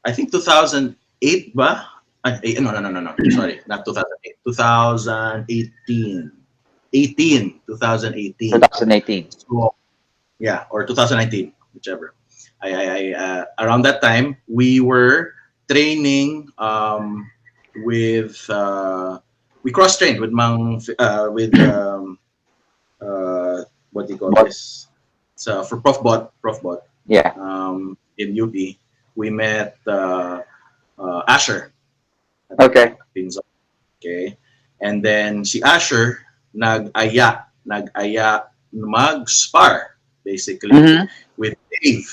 I think 2008 ba? No, no, no, no, no. Sorry, not 2008. 2018. 2018. 2018. So, yeah, or 2019, whichever. Around that time, we were training with, we cross trained with with, uh, what do you call But this? So for Prof Bot, yeah. in UP, we met Asher at that Okay. time. Pinzo. Okay. And then si Asher, nag-aya mag-spar, basically, Mm-hmm. with Dave.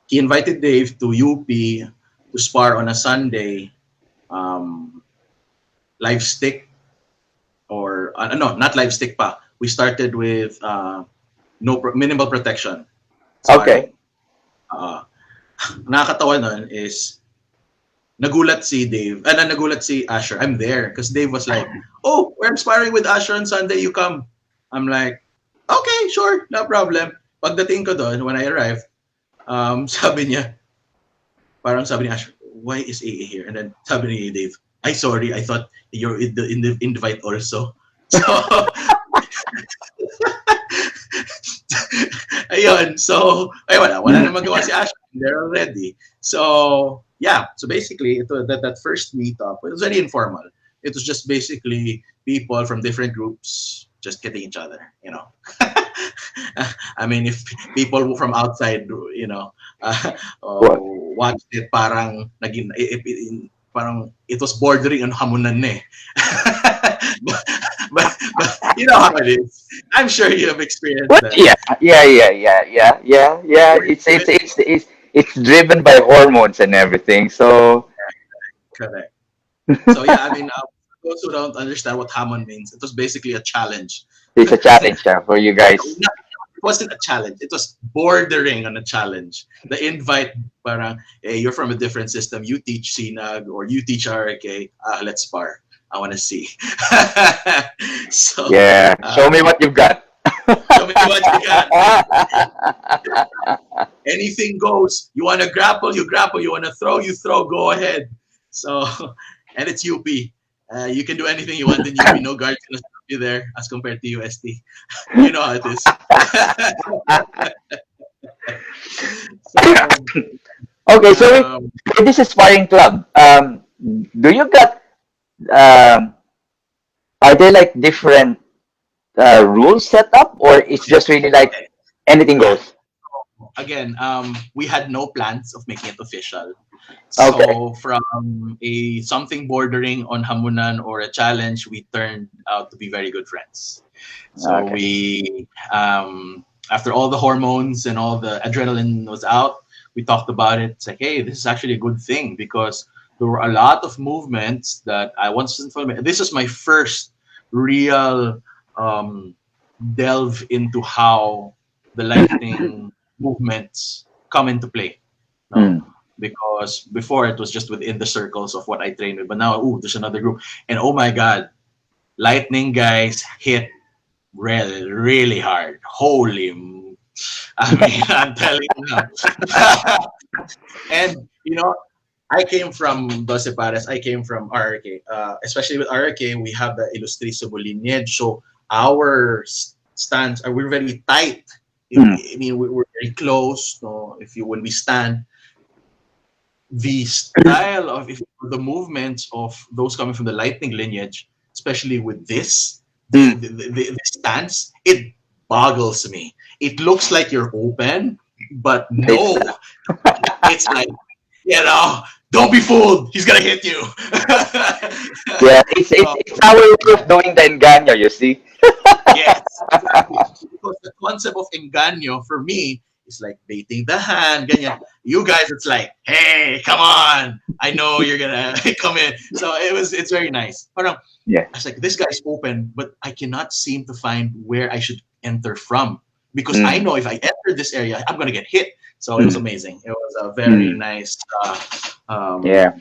He invited Dave to UP to spar on a Sunday, um, live stick, or, no, not live stick pa. We started with minimal protection Okay. sparring. Uh, nakakatawa nun is nagulat si Dave, nagulat si Asher. I'm there because Dave was like, "Oh, we're sparring with Asher on Sunday. You come." I'm like, "Okay, sure, no problem." Pagdating ko doon, when I arrived, sabi niya, parang sabi ni Asher, "Why is AA here?" And then sabi ni Dave, "I sorry, I thought you're in the invite also." So, ayun. So, ay wala na magawa si Ash. They're already. So, yeah. So basically, that first meetup, it was very informal. It was just basically people from different groups just getting each other, you know. I mean, if people from outside, you know, What? watched it, parang naging, parang it was bordering on hamunan na eh. But you know how it is. I'm sure you have experienced What? that. Yeah. Yeah. Yeah. Yeah. Yeah. Yeah. Yeah. It's driven by hormones and everything. So Correct. So yeah, I mean, for those who don't understand what hamon means, it was basically a challenge. it's a challenge for you No, guys. it wasn't a challenge. It was bordering on a challenge. The invite, parang, hey, you're from a different system. You teach CNAG or you teach RK. Let's spar. I want to see. So, Yeah. uh, Show me what you've got. show me what you got. Anything goes. You want to grapple, you grapple. You want to throw, you throw. Go ahead. So, and it's UP. You can do anything you want in UP. No guards gonna stop you there as compared to UST. You know how it is. So, Okay. So um, with this sparring club, do you got um, are there like different rules set up, or it's just really like okay, anything yeah. goes? Again, we had no plans of making it official. Okay. So from a something bordering on hamunan or a challenge, we turned out to be very good friends. So Okay. we, after all the hormones and all the adrenaline was out, we talked about it. It's like, hey, this is actually a good thing because there were a lot of movements that I wasn't familiar. This is my first real delve into how the lightning movements come into play. No, Mm. because before it was just within the circles of what I trained with, but now, ooh, there's another group, and oh my god, lightning guys hit really, really hard. Holy, I mean, I'm telling you now. And you know, I came from Doce Pares. I came from RRK. Especially with RRK, we have the Ilustrizo lineage. So our stands are we're very tight. Mm. I mean, we're very close. No, if you when we stand, the style of the movements of those coming from the lightning lineage, especially with this, Mm. the stance, it boggles me. It looks like you're open, but But it's no, it's like, you know, don't be fooled. He's gonna hit you. yeah, So it's our way of doing the engaño, you see. yes, exactly. Because the concept of engaño for me is like baiting the hand, ganyan. You guys, it's like, hey, come on. I know you're gonna come in. So it's very nice. Parang, Yeah. I was like, this guy's open, but I cannot seem to find where I should enter from. Because I Mm. know if I enter this area, I'm gonna get hit. So it was Mm. amazing. It was a very Mm. nice um, Yeah.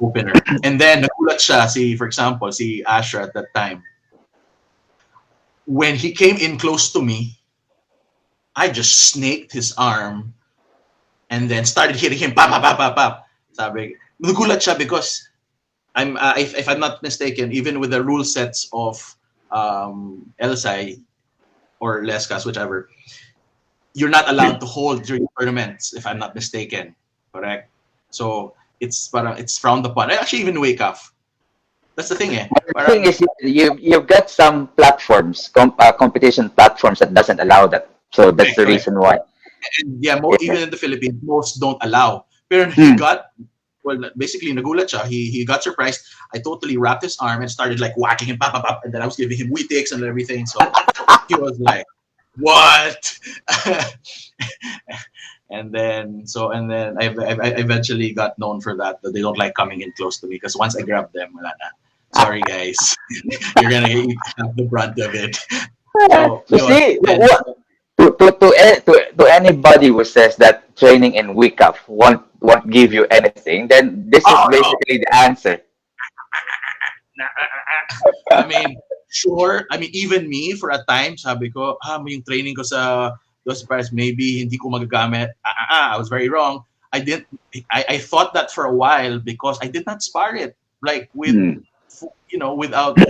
opener. And then nagulat siya, for example, si Asher at that time. When he came in close to me, I just snaked his arm and then started hitting him. Pap, pap, pap, pap, pap. Sabi, nagulat siya because if I'm not mistaken, even with the rule sets of LSI or Lescas, whichever, you're not allowed to hold during tournaments, if I'm not mistaken. Correct? So it's frowned upon. I actually even wake up. That's the thing, eh. The thing Parang, is, you've got some platforms, competition platforms that doesn't allow that. So that's correct, the correct. reason why. And yeah, Yeah. even in the Philippines, most don't allow. Pero he Mm. got, well, basically nagulat siya. He got surprised. I totally wrapped his arm and started like whacking him, pop, pop, pop, and then I was giving him wheat ticks and everything. So he was like, "What?" and then I eventually got known for that. That they don't like coming in close to me because once I grab them, wala na. Sorry guys, you're gonna have the brunt of it. So So yun. see, And what to anybody who says that training in WICAF won't give you anything, then this is oh no, basically the answer. I mean, sure. I mean, even me, for a time, sabi ko, yung training ko sa those pairs, maybe hindi ko magagamit. I was very wrong. I didn't. I thought that for a while because I did not spar it like with, Mm. without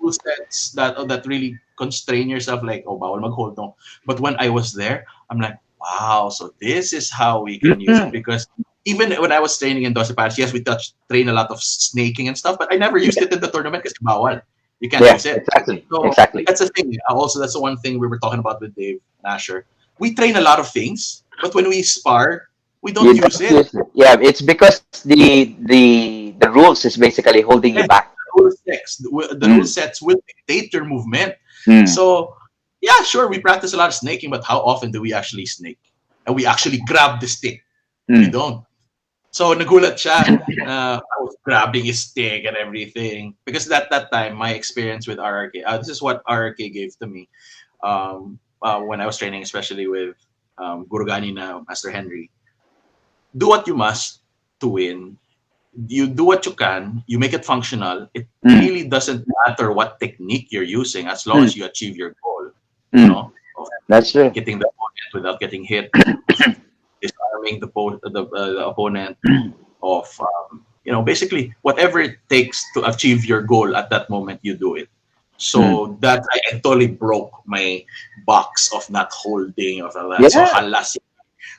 rule sets that really constrain yourself. Like, oh, bawal mag-hold, no. But when I was there, I'm like, wow. So this is how we can use it Mm. because even when I was training in 12 Paris, yes, we train a lot of snaking and stuff, but I never used it in the tournament because bawal. You can't Yeah, use it. exactly, So exactly. that's the thing. Also, that's the one thing we were talking about with Dave and Asher. We train a lot of things, but when we spar, we don't You use don't it. use it. Yeah, it's because the rules is basically holding you Yes, back. the rule Mm. sets will dictate your movement. Mm. So yeah, sure, we practice a lot of snaking, but how often do we actually snake? And we actually grab the stick? We Mm. don't. So nagulat siya. I was grabbing his stick and everything because that time my experience with RRK. This is what RRK gave to me when I was training, especially with Guro na Master Henry. Do what you must to win. You do what you can. You make it functional. It Mm. really doesn't matter what technique you're using as long Mm. as you achieve your goal. You Mm. know, of That's true. hitting the opponent without getting hit, of disarming the opponent, of basically whatever it takes to achieve your goal at that moment, you do it. Mm. So that I totally broke my box of not holding of all that. So Yeah. halas,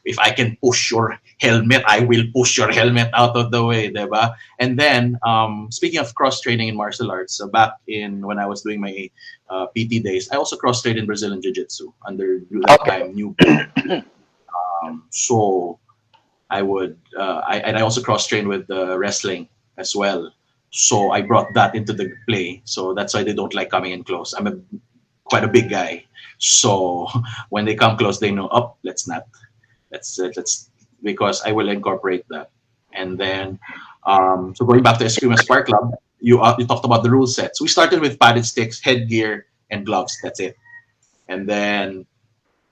if I can push your helmet, I will push your helmet out of the way, diba? And then speaking of cross training in martial arts, so back in when I was doing my PT days, I also cross trained in Brazilian Jiu Jitsu under that Okay. time new. So I would, and I also cross train with wrestling as well. So I brought that into the play. So that's why they don't like coming in close. I'm quite a big guy. So when they come close, they know, oh, let's not. Let's because I will incorporate that. And then, so going back to Eskrima Spark Club, you talked about the rule sets. We started with padded sticks, headgear, and gloves. That's it. And then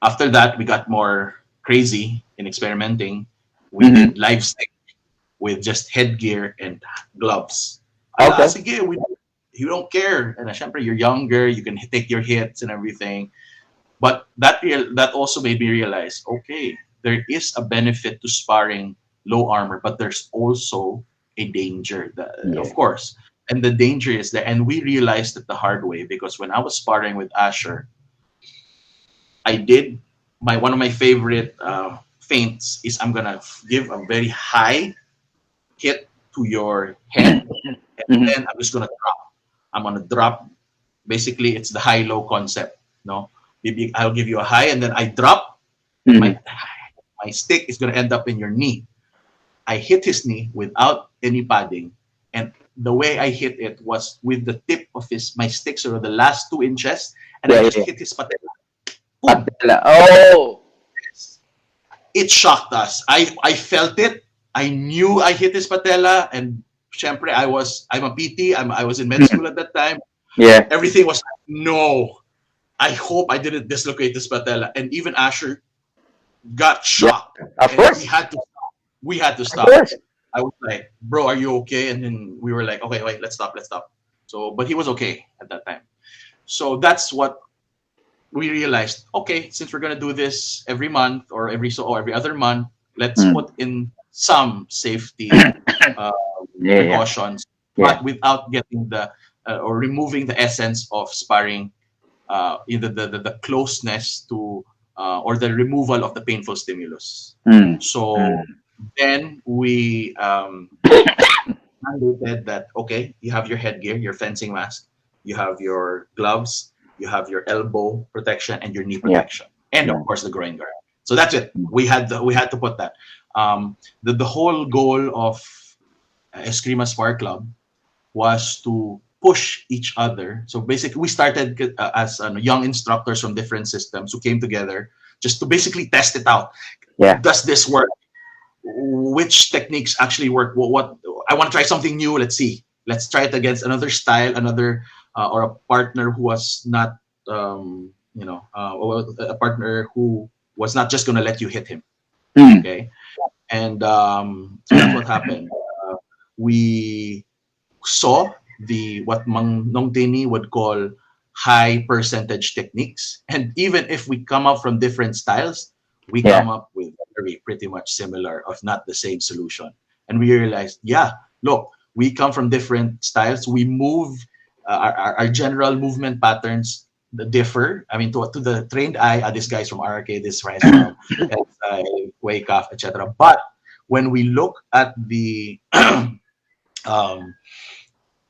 after that, we got more crazy in experimenting. We Mm-hmm. did live stick with just headgear and gloves. Ala, Okay. sige, you don't care. And syempre, you're younger, you can take your hits and everything. But that also made me realize, okay, there is a benefit to sparring low armor, but there's also a danger, of Yeah. course. And the danger is there. And we realized it the hard way because when I was sparring with Asher, I did one of my favorite feints is I'm gonna give a very high hit to your head, and Mhm. then I'm just gonna drop. I'm gonna drop. Basically, it's the high-low concept. No, maybe I'll give you a high, and then I drop, and Mhm. my stick is gonna end up in your knee. I hit his knee without any padding, and the way I hit it was with the tip of his my stick, so the last 2 inches, and I Yeah, yeah, just yeah. hit his patella. Boom! Patella. Oh. It shocked us. I felt it. I knew I hit his patella, and syempre I'm a PT. I was in med Mhm. school at that time. Yeah. Everything was like, no. I hope I didn't dislocate this patella. And even Asher got Yeah. shocked, Of and course. we had to Of stop. course. I was like, bro, are you okay? And then we were like, okay, wait, let's stop, let's stop. So, but he was okay at that time. So that's what we realized. Okay, since we're gonna do this every month or every other month, let's Mm. put in some safety uh, Yeah, yeah, precautions, yeah. but without getting the or removing the essence of sparring, either the closeness to or the removal of the painful stimulus. Mm. So Mm. then we mandated that okay, you have your headgear, your fencing mask, you have your gloves, you have your elbow protection and your knee Yeah. protection, and of Yeah. course the groin guard. So that's it. Mm. We had to put that. The whole goal of Eskrima Spar Club was to push each other. So basically, we started as young instructors from different systems who came together just to basically test it out. Yeah. Does this work? Which techniques actually work? What I want to try something new. Let's see. Let's try it against another style, another or a partner who was not, a partner who was not just going to let you hit him. Mm. Okay, and so that's what happened. We saw the what Mang Nong Tini would call high percentage techniques. And even if we come up from different styles, we Yeah. come up with very pretty much similar, if not the same solution. And we realized, yeah, look, we come from different styles. We move our general movement patterns differ. I mean, to the trained eye, this guy's from RK, this guy's from SI, Wake Up, etc. But when we look at the um,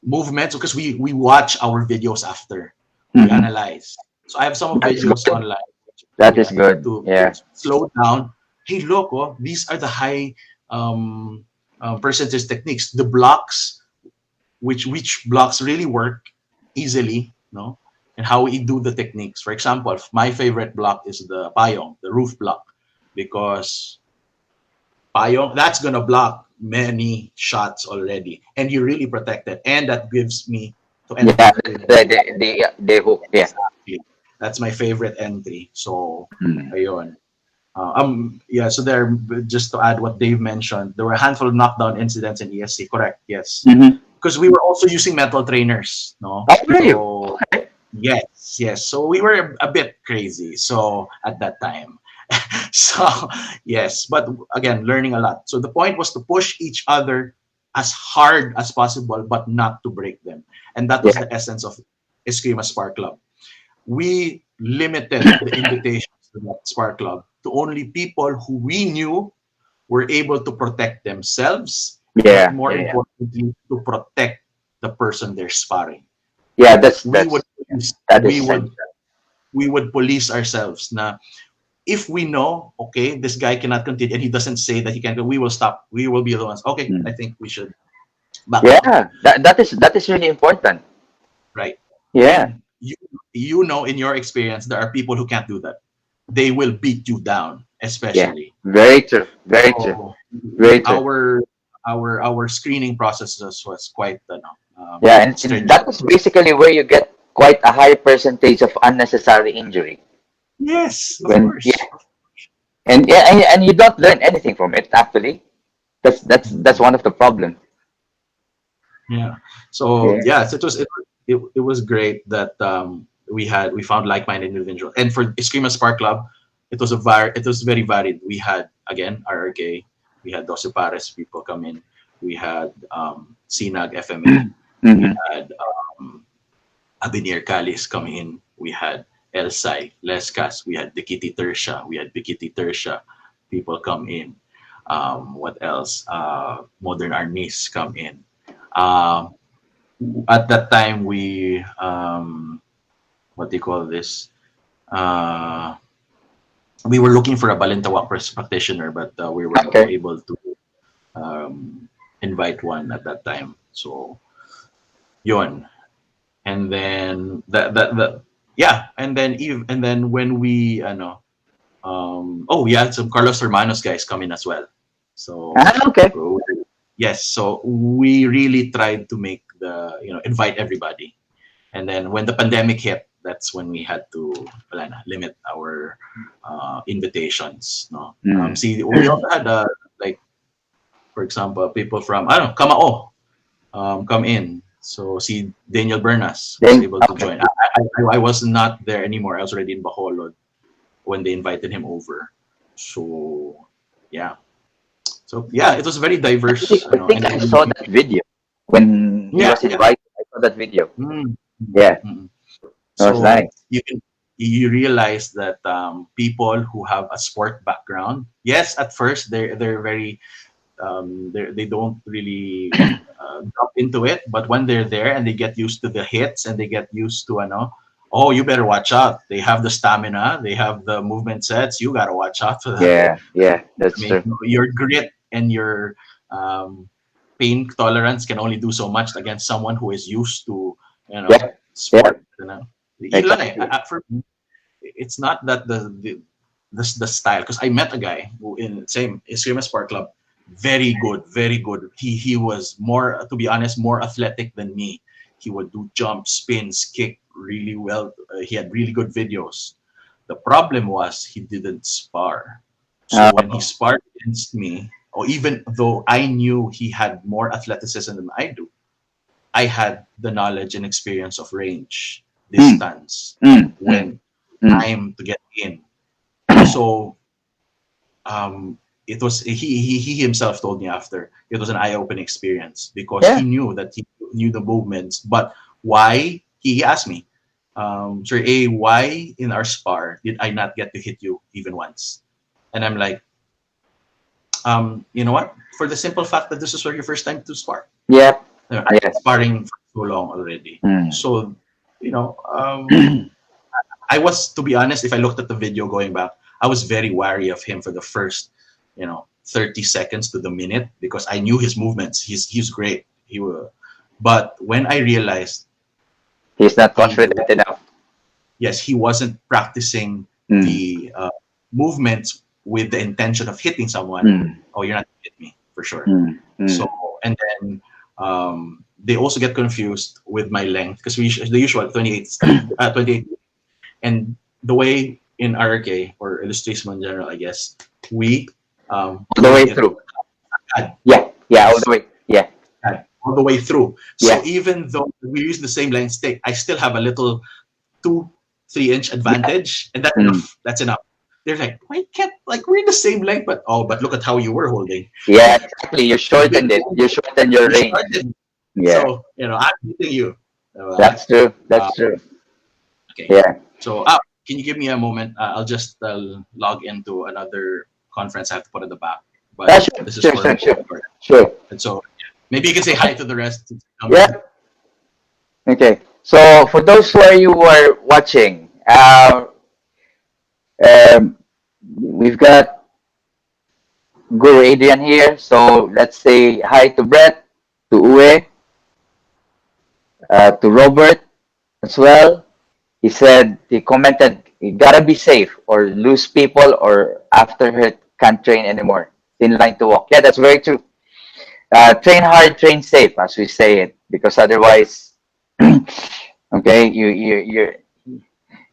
movements because we watch our videos after we Mhm. analyze. So I have some That is videos good. online. That is Yeah, good. to Yeah. slow down. Hey, look, oh, these are the high um, percentage techniques. The blocks, which blocks really work easily, no, and how we do the techniques. For example, my favorite block is the payong, the roof block, because payong that's gonna block many shots already, and you really protect it, and that gives me to Yeah. enter with The hook. Yeah. exactly. That's my favorite entry. So, Mm. ayun. Yeah. So there, just to add what Dave mentioned, there were a handful of knockdown incidents in ESC. Correct. Yes, Mm-hmm. because we were also using mental trainers. No, Oh, really? so yes, yes. So we were a bit crazy. So at that time. So yes, but again, learning a lot. So the point was to push each other as hard as possible, but not to break them. And that was Yeah. the essence of Eskrima Spark Club. We limited the invitations to that Spark Club to only people who we knew were able to protect themselves, but Yeah. more Yeah. Yeah. importantly, to protect the person they're sparring. Yeah. We would That is we would essential. we would police ourselves. Na if we know, okay, this guy cannot continue and he doesn't say that he can go, we will stop. We will be the ones. Okay, I Mm. think we should back down. Yeah. That is really important. Right. Yeah. And you know in your experience there are people who can't do that. They will beat you down, Yeah. especially. Very true. Very true. So Very true. our screening processes was quite Yeah, and stringent. that is basically where you get quite a high percentage of unnecessary injury. Yes, of When course. yeah, and yeah, and you don't learn anything from it. Actually, that's Mhm. one of the problems. Yeah. So Yeah. yes, it was great that we found like-minded individuals. And for Eskrima Spark Club, it was very varied. We had again RRK, we had Doce Pares people come in, we had Sinag FMA, we Mm-hmm. had Abinir Calis coming in, we had Elsai, Lescas, we had Dikiti Tersha, we had Bikiti Tersha people come in. What else? Modern Arnis come in. Um, at that time, what do you call this? Uh, we were looking for a Balintawak practitioner, but we weren't Okay. able to invite one at that time. So yon. And then the yeah, and then when we oh, we had some Carlos Hermanos guys come in as well. So Okay. yes, so we really tried to make invite everybody. And then when the pandemic hit, that's when we had to wala na, limit our invitations. No, Mm. see, we also had like, for example, people from I don't know Kamao come in. So see, Daniel Bernas was Then able to okay. join. I was not there anymore. I was already in Bacolod when they invited him over. So yeah, it was very diverse. I think And I saw that video when he yeah, was yeah. invited. I saw that video. Mm, Yeah, mm. it was nice. So you realize that people who have a sport background, yes, at first they're very they don't really jump into it, but when they're there and they get used to the hits and they get used to oh, you better watch out. They have the stamina, they have the movement sets. You gotta watch out for that. Yeah, yeah, I that's mean, true. your grit and your um, pain tolerance can only do so much against someone who is used to, Yeah, yeah, sport. Yun lang eh. exactly. For me, it's not that the style. Because I met a guy who in same Eskrima Sport Club, very good, very good. He was more, to be honest, more athletic than me. He would do jumps, spins, kick really well. He had really good videos. The problem was he didn't spar. So when he Oh, sparred against me, or even though I knew he had more athleticism than I do, I had the knowledge and experience of range, mm, distance, mm, mm, when mm. time to get in. So it was he himself told me after it was an eye-opening experience because he Yeah, knew that he knew the movements, but why he asked me, Sir A, why in our spar did I not get to hit you even once? And I'm like, you know what? For the simple fact that this is your first time to spar. yeah, I've yeah. been sparring for so long already. Mm. So, I was, to be honest, if I looked at the video going back, I was very wary of him for the first, 30 seconds to the minute because I knew his movements. He's great. But when I realized He's not he, confident enough. yes, he wasn't practicing Mm, the movements with the intention of hitting someone. mm, Oh, you're not gonna hit me for sure. mm, So, mm. and then they also get confused with my length because the usual 28, and the way in RK or illustration in general, I guess we All the build way it through. ad, Yeah, yeah, all yes, the way. Yeah, all the way through. So yeah, even though we use the same length stick, I still have a little 2-3 inch yeah. advantage, and that's Mm. enough. That's enough. They're like, why can't like we're the same length, but look at how you were holding. Yeah, exactly. You You've been shortened it. You shortened your you range. started, Yeah, so I'm beating you. that's true. Uh, That's true. okay, Yeah. so can you give me a moment? I'll just log into another conference I have to put at the back, but Sure, this is sure, for sure, sure. recording. Sure. And so maybe you can say hi to the rest since you come Yeah. in. Okay. So for those who are watching, um, we've got Guro Adrian here. So let's say hi to Brett, to Uwe, to Robert as well. He commented, you gotta be safe or lose people or after hurt can't train anymore. Thin line to walk. Yeah, that's very true. Train hard, train safe, as we say it, because otherwise, okay,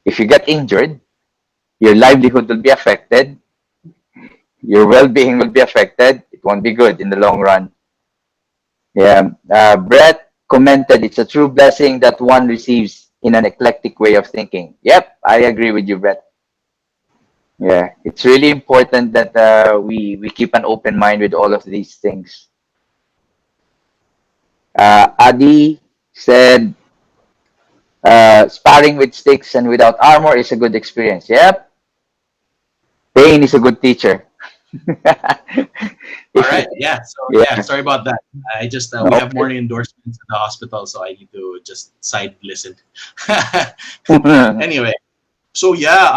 if you get injured, your livelihood will be affected, your well-being will be affected. It won't be good in the long run. Yeah. Brett commented, it's a true blessing that one receives in an eclectic way of thinking. Yep, I agree with you, Brett. Yeah, it's really important that we keep an open mind with all of these things. Adi said, sparring with sticks and without armor is a good experience. Yep, pain is a good teacher. All right. Yeah. So yeah, Yeah. sorry about that. I just we have Okay. morning endorsements at the hospital, so I need to just side listen. Anyway, so yeah,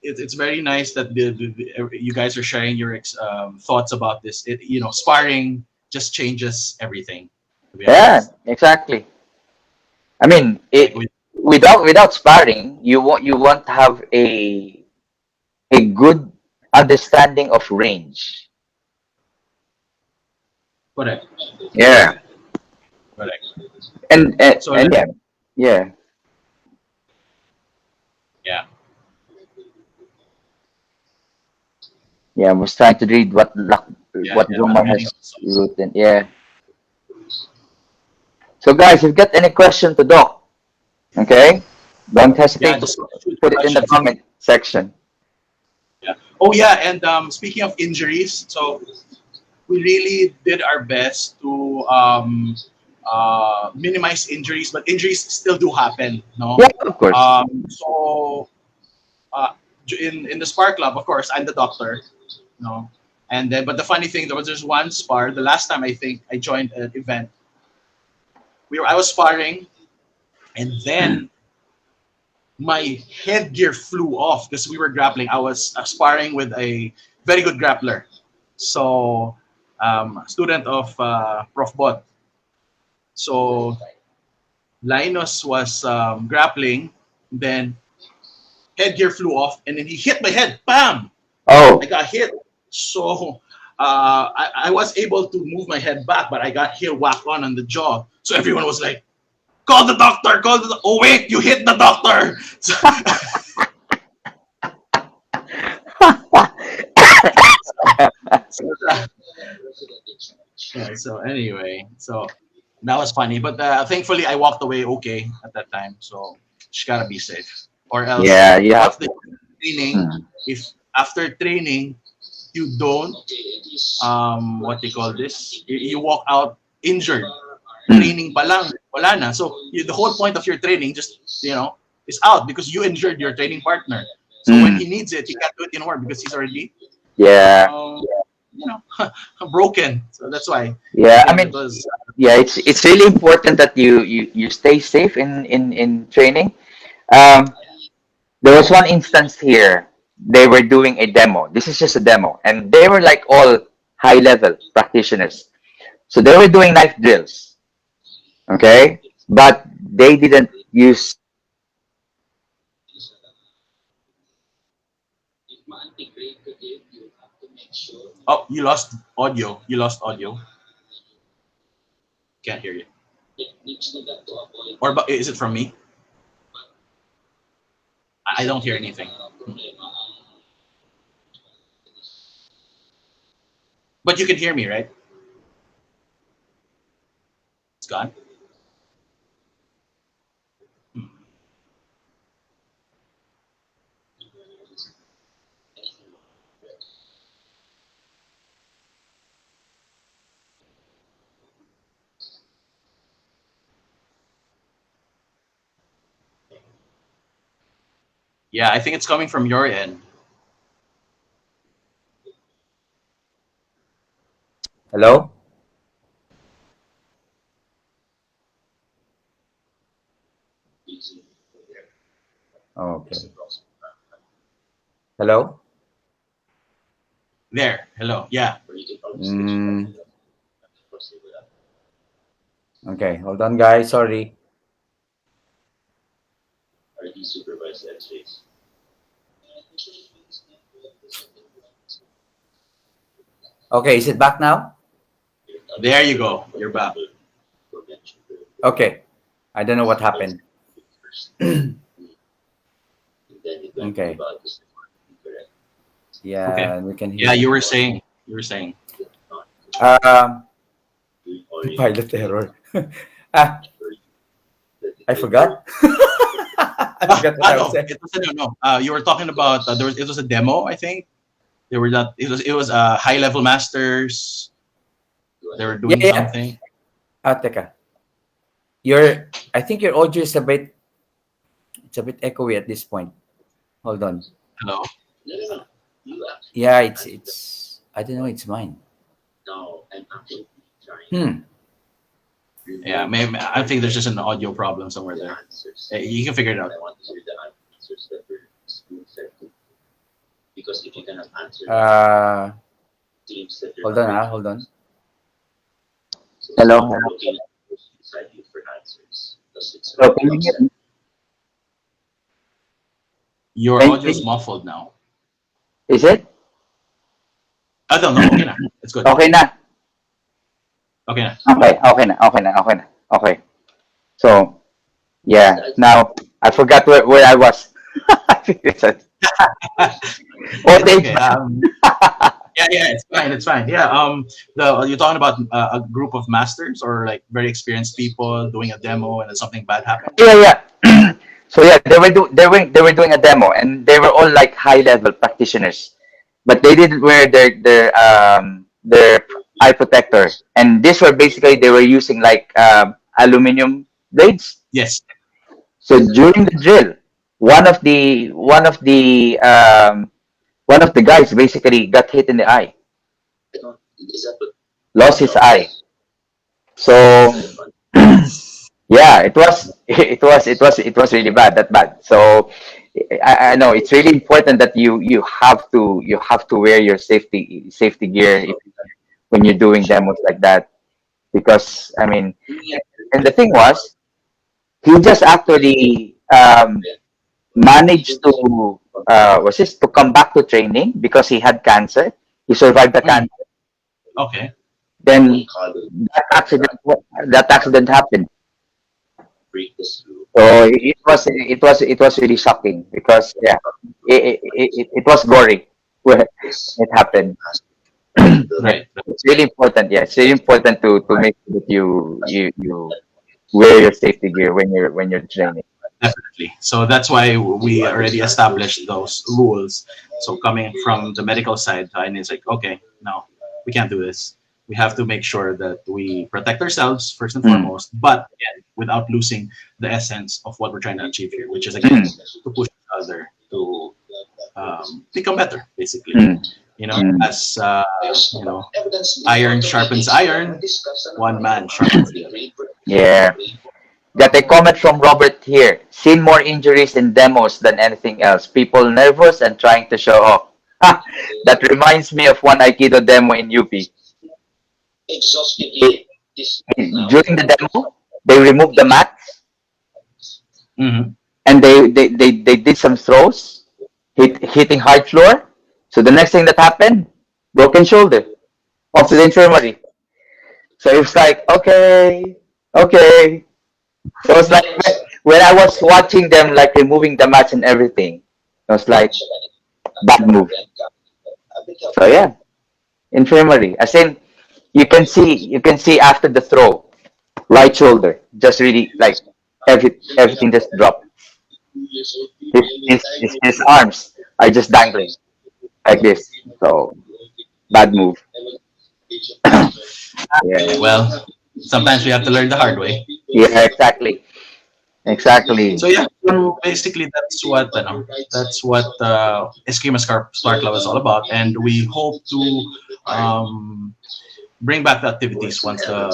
it's very nice that you guys are sharing your thoughts about this. Sparring just changes everything. To be Yeah, honest, exactly. I mean, like it with without sparring, you won't have a good understanding of range. correct, Yeah, correct. So and yeah, yeah, yeah, yeah. I was trying to read yeah, what yeah. I was Gomar reading has some stuff. written. Yeah. So guys, if you got any question to Doc, okay, don't Yeah, hesitate to just shoot put it in the questions. comment section. Yeah. Oh yeah, and speaking of injuries, so we really did our best to minimize injuries, but injuries still do happen. No, Yeah, of course. so uh, in the Spar Club, of course, I'm the doctor. No, and then but the funny thing, there was just one spar. The last time I think I joined an event, I was sparring, and then my headgear flew off because we were grappling. I was sparring with a very good grappler, so student of Prof Bot. So Linus was grappling, then headgear flew off, and then he hit my head. Bam! I Oh, got hit. So I was able to move my head back, but I got hit whack on the jaw. So everyone was like, "Call the doctor! Call the oh wait, you hit the doctor!" So, yeah. So anyway, so that was funny, but thankfully I walked away okay at that time. So just gotta be safe, or else yeah, you have after to. training, Hmm. if after training you don't what they call this, you walk out injured. Hmm. Training pa lang, wala na. So the whole point of your training just is out because you injured your training partner. So when Hmm. he needs it, he can't do it anymore because he's already Yeah, um, you know broken. So that's why yeah. I again it mean, was yeah, it's really important that you stay safe in training. Um, there was one instance here. They were doing a demo. This is just a demo, and they were like all high level practitioners. So they were doing knife drills, okay, but they didn't use oh, you lost audio. You lost audio. Can't hear you. Or but is it from me? I don't hear anything. But you can hear me, right? It's gone. Yeah, I think it's coming from your end. hello. Okay. Hello. There. Hello. Yeah. Mm, okay, hold on, guys. Sorry. Okay, is it back now? There you go. You're back. Okay. I don't know what happened. Okay. Okay. Yeah, we can hear Yeah, you. you were saying. You were saying. Um, pilot error. ah, I forgot. I forgot what I was No, saying. it was no. You were talking about it was a demo. I think they were not. It was high level masters. They were Yeah, doing yeah. something. Teka. I think your audio is it's a bit echoey at this point. Hold on. Hello. Yeah, it's. I don't know. It's mine. Hmm. Yeah, maybe I think there's just an audio problem somewhere there. You can figure it out. Uh, hold on. Hold on. Hello, hello. So can you hear me? Your audio is muffled now. Is it I don't know. Okay na. It's good. okay na? Okay na. Okay. So yeah, now I forgot where I was. Old It's age. okay. Yeah, it's fine. It's fine. Yeah. You're talking about a group of masters or like very experienced people doing a demo and then something bad happened. Yeah. So yeah, they were doing a demo, and they were all like high level practitioners, but they didn't wear their eye protector, and these were basically they were using like aluminum blades. Yes. So during the drill, one of the guys basically got hit in the eye, lost his eye. So yeah, it was really bad, that bad. So I know it's really important that you have to wear your safety gear when you're doing demos like that, because I mean, and the thing was, he just actually managed to come back to training because he had cancer. He survived the Mm, cancer. okay. Then that accident that accident happened. So it was really shocking because yeah, it was gory when it happened. Yeah, Right. it's really important. Yeah, it's really important to make sure that you wear your safety gear when you're training. Definitely. So that's why we already established those rules. So coming from the medical side, and it's like, okay, no, we can't do this. We have to make sure that we protect ourselves first and Mm, foremost, but again, without losing the essence of what we're trying to achieve here, which is again mm, to push each other to become better, basically. mm, mm. As iron sharpens iron, one man sharpens the other. Yeah. Got a comment from Robert here. Seen more injuries in demos than anything else. People nervous and trying to show off. Ha! That reminds me of one Aikido demo in UP. They, during the demo, they removed the mats Hmm. and they did some throws, hitting hard floor. So the next thing that happened, broken shoulder, off to the infirmary. So it was like, okay, okay. So it's like when I was watching them like removing the mats and everything, I was like, bad move. So yeah, infirmary. As in, you can see after the throw, right shoulder, just really like everything just dropped. His arms are just dangling like this. So bad move. Yeah, Well, sometimes we have to learn the hard way. yeah, exactly, exactly. So yeah, so basically that's what Eskrima Spark Club is all about, and we hope to bring back the activities once the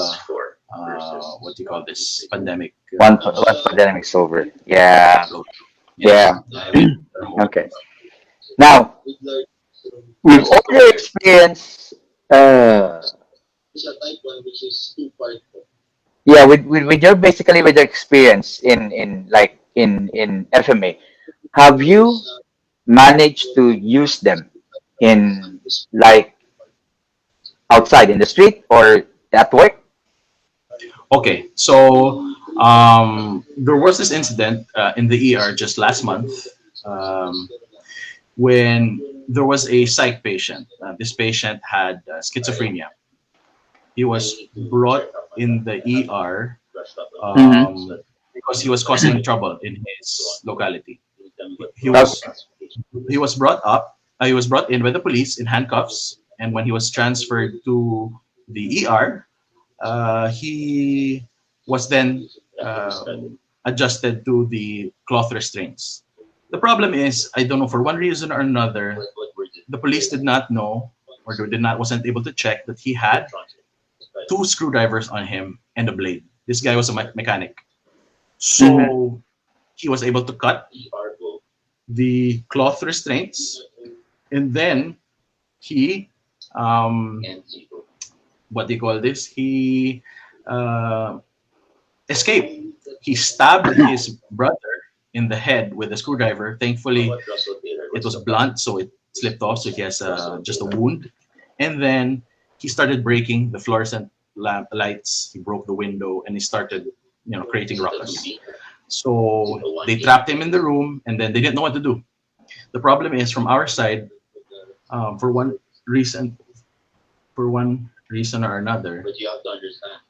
what do you call this pandemic Once pandemic's over. Yeah, goes. Yes. yeah. Okay. Now we've already experienced. Uh, yeah, with your basically with your experience in FMA, have you managed to use them in like outside in the street or at work? Okay, so there was this incident in the ER just last month um, when there was a psych patient. This patient had schizophrenia. He was brought in the ER Mm-hmm. because he was causing trouble in his locality. He was Okay. he was brought up. He was brought in by the police in handcuffs, and when he was transferred to the ER, he was then adjusted to the cloth restraints. The problem is, I don't know, for one reason or another, the police did not know, or wasn't able to check that he had two screwdrivers on him and a blade. This guy was a mechanic, Mhm. so he was able to cut the cloth restraints, and then he, um, what do you call this? He uh, escaped. He stabbed his brother in the head with a screwdriver. Thankfully, it was blunt, so it slipped off. So he has just a wound. And then he started breaking the fluorescent lamp lights. He broke the window, and he started, creating ruckus. So they trapped him in the room, and then they didn't know what to do. The problem is, from our side, for reason, one reason or another,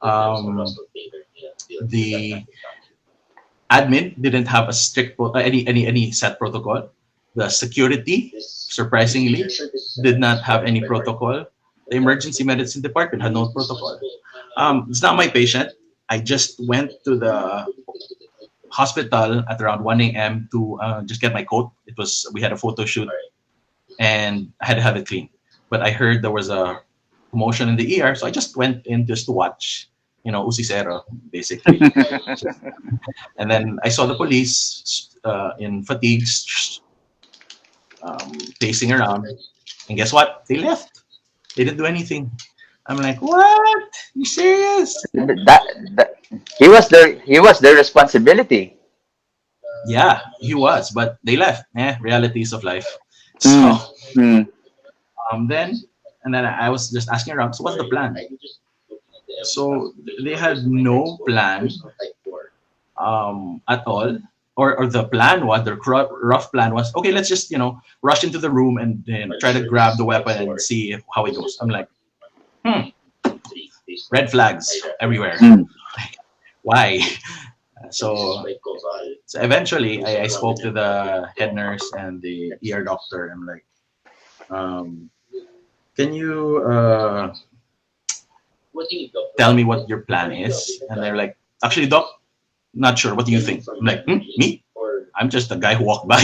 um, the admin didn't have a strict any set protocol. The security, surprisingly, did not have any protocol. The emergency medicine department had no protocol. It's not my patient. I just went to the hospital at around 1 a.m. to just get my coat. We had a photo shoot, and I had to have it cleaned. But I heard there was a commotion in the ER, so I just went in just to watch, Usisero, basically. And then I saw the police in fatigues, pacing around. And guess what? They left. They didn't do anything. I'm like, what? You serious? That he was their responsibility. Yeah, he was, but they left. Realities of life. Mm. So Mm. then, and then I was just asking around. So what's the plan? So they had no plan at all. Or the plan was, the rough plan was, okay, let's just, rush into the room and try to grab the weapon and see how it goes. I'm like, red flags everywhere. Mm. Why? So eventually I spoke to the head nurse and the ER doctor. I'm like, can you tell me what your plan is? And they're like, actually, doc, not sure. What do you think? I'm like, me? I'm just a guy who walked by.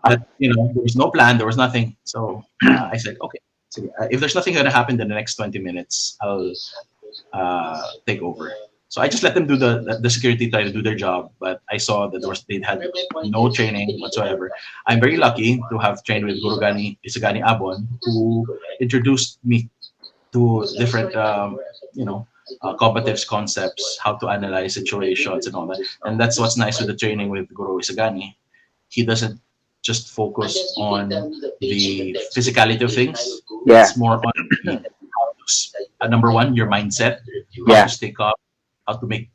But, there was no plan. There was nothing. So I said, okay. So, if there's nothing going to happen in the next 20 minutes, I'll take over. So I just let them do the security try to do their job. But I saw that they had no training whatsoever. I'm very lucky to have trained with Guro Isagani Abon, who introduced me to different, combatives concepts, how to analyze situations and all that. And that's what's nice with the training with Guro Isagani. He doesn't just focus on the physicality of things. Yeah. It's more on number one, your mindset, how Yeah. to stay calm, how to make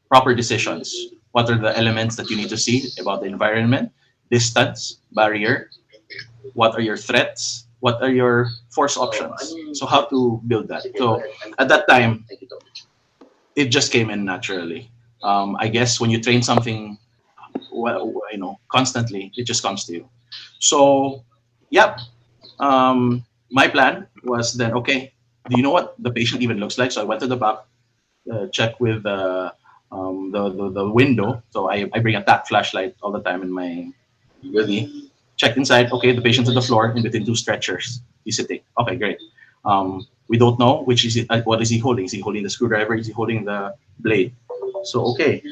proper decisions. What are the elements that you need to see about the environment, distance, barrier, what are your threats, what are your force options. So how to build that. So at that time, it just came in naturally. I guess when you train something, constantly, it just comes to you. So, yeah, my plan was then, okay, do you know what the patient even looks like? So I went to the back, check with the window. So I bring a tack flashlight all the time with me. Checked inside. Okay, the patient's on the floor in between two stretchers. He's sitting. Okay, great. We don't know what is he holding. Is he holding the screwdriver? Is he holding the blade? So okay.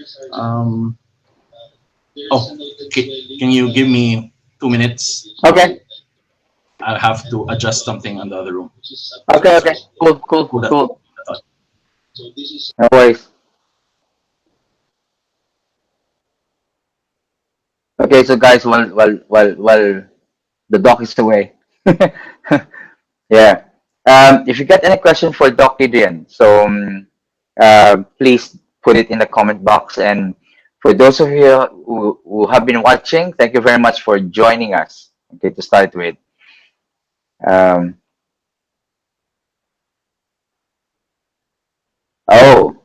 Can you give me 2 minutes? Okay. I'll have to adjust something on the other room. Okay. Okay. Cool. No worries. Okay, so guys, while the doc is away, yeah. If you got any question for Doc Adrian, so please put it in the comment box. And for those of you who have been watching, thank you very much for joining us. Okay, to start with. Um, oh,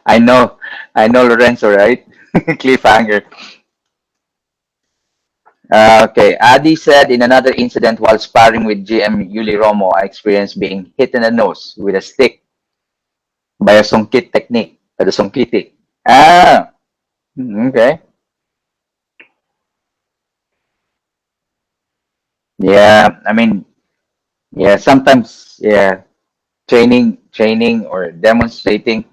I know Lorenzo, right? Cliffhanger. Okay, Adi said in another incident while sparring with GM Yuli Romo, I experienced being hit in the nose with a stick by a songkit technique, the songkiti. Ah, okay. Yeah, I mean, yeah, sometimes, yeah, training or demonstrating,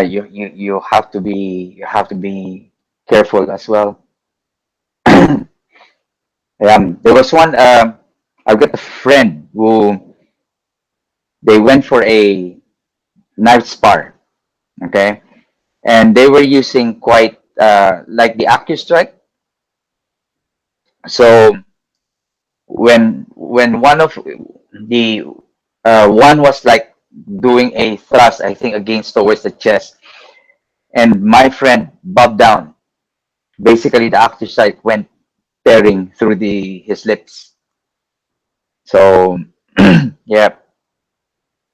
you have to be careful as well. There was one. I've got a friend who they went for a knife spar. Okay, and they were using quite like the AccuStrike. So when one of the one was like doing a thrust, I think against towards the chest, and my friend bobbed down. Basically, the AccuStrike went tearing through the his lips. So yeah,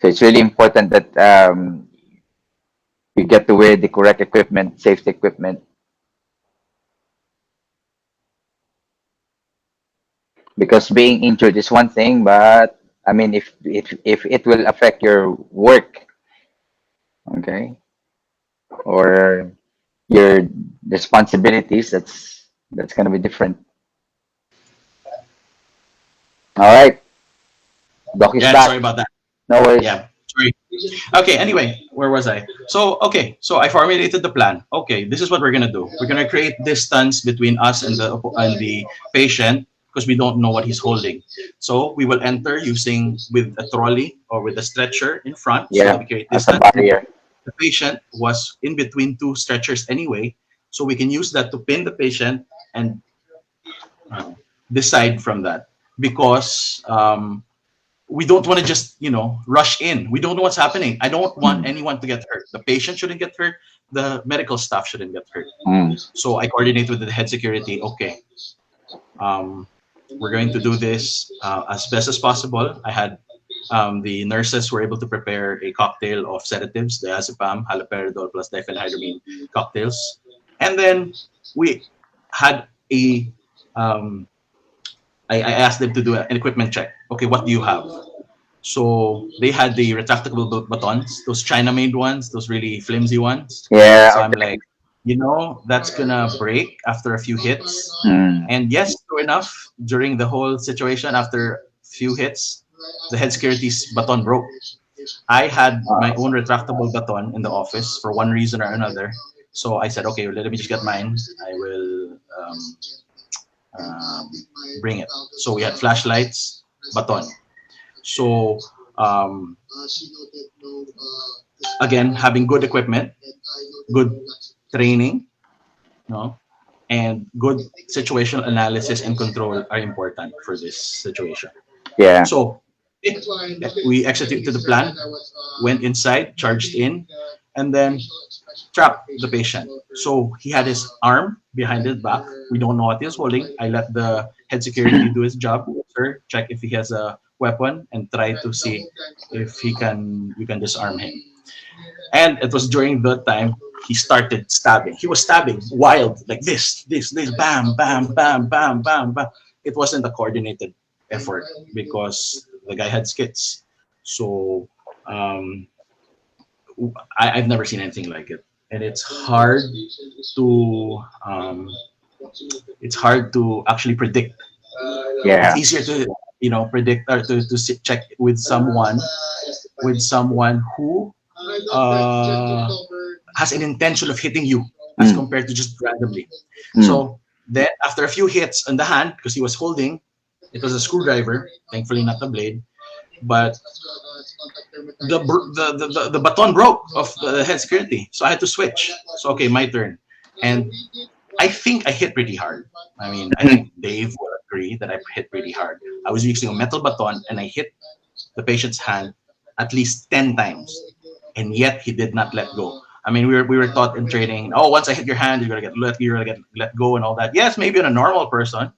so it's really important that you get to wear the correct equipment, safety equipment, because being injured is one thing, but I mean, if it will affect your work, okay, or your responsibilities, that's gonna be different. All right, Doc is Yeah, back. sorry about that. No worries. Yeah, sorry. Okay, anyway, where was I? So I formulated the plan. Okay, this is what we're gonna do. We're gonna create distance between us and the patient because we don't know what he's holding. So we will enter using with a trolley or with a stretcher in front so that Yeah, we create as a distance. barrier. The patient was in between two stretchers anyway, so we can use that to pin the patient and uh, decide from that because we don't want to just rush in. We don't know what's happening. I don't want Mm. anyone to get hurt. The patient shouldn't get hurt. The medical staff shouldn't get hurt. Mm. So I coordinate with the head security. Okay, um, we're going to do this as best as possible. I had the nurses were able to prepare a cocktail of sedatives, diazepam, haloperidol plus diphenhydramine cocktails, and then we had a um, I asked them to do an equipment check. Okay, what do you have? So they had the retractable batons, those China-made ones, those really flimsy ones. Yeah. So I'm Okay. like, that's gonna break after a few hits. Mm. And yes, true enough, during the whole situation, after a few hits, the head security's baton broke. I had my own retractable baton in the office for one reason or another. So I said, okay, let me just get mine. I will um, bring it. So we had flashlights, baton. So um, again, having good equipment, good training, no, and good situational analysis and control are important for this situation. Yeah. So we executed the plan, went inside, charged in, and then trapped the patient. So he had his arm behind his back. We don't know what he was holding. I let the head security do his job, sir, check if he has a weapon and try to see if we can disarm him. And it was during that time he started stabbing. He was stabbing wild, like this, bam, bam, bam, bam, bam, bam. It wasn't a coordinated effort because the guy had skits. So um, I've never seen anything like it, and to um, it's hard to actually predict. It's Yeah. easier to predict or to check with someone who uh, has an intention of hitting you as Mm. compared to just randomly. Mm. So then after a few hits on the hand, because he was holding, it was a screwdriver, thankfully not a blade, but the baton broke of the head security. So I had to switch. So okay, my turn. And I think I hit pretty hard. I mean, I Mm. think Dave will agree that I hit pretty hard. I was using a metal baton and I hit the patient's hand at least 10 times. And yet he did not let go. I mean, we were taught in training, oh, once I hit your hand, you're gonna get let go and all that. Yes, maybe on a normal person,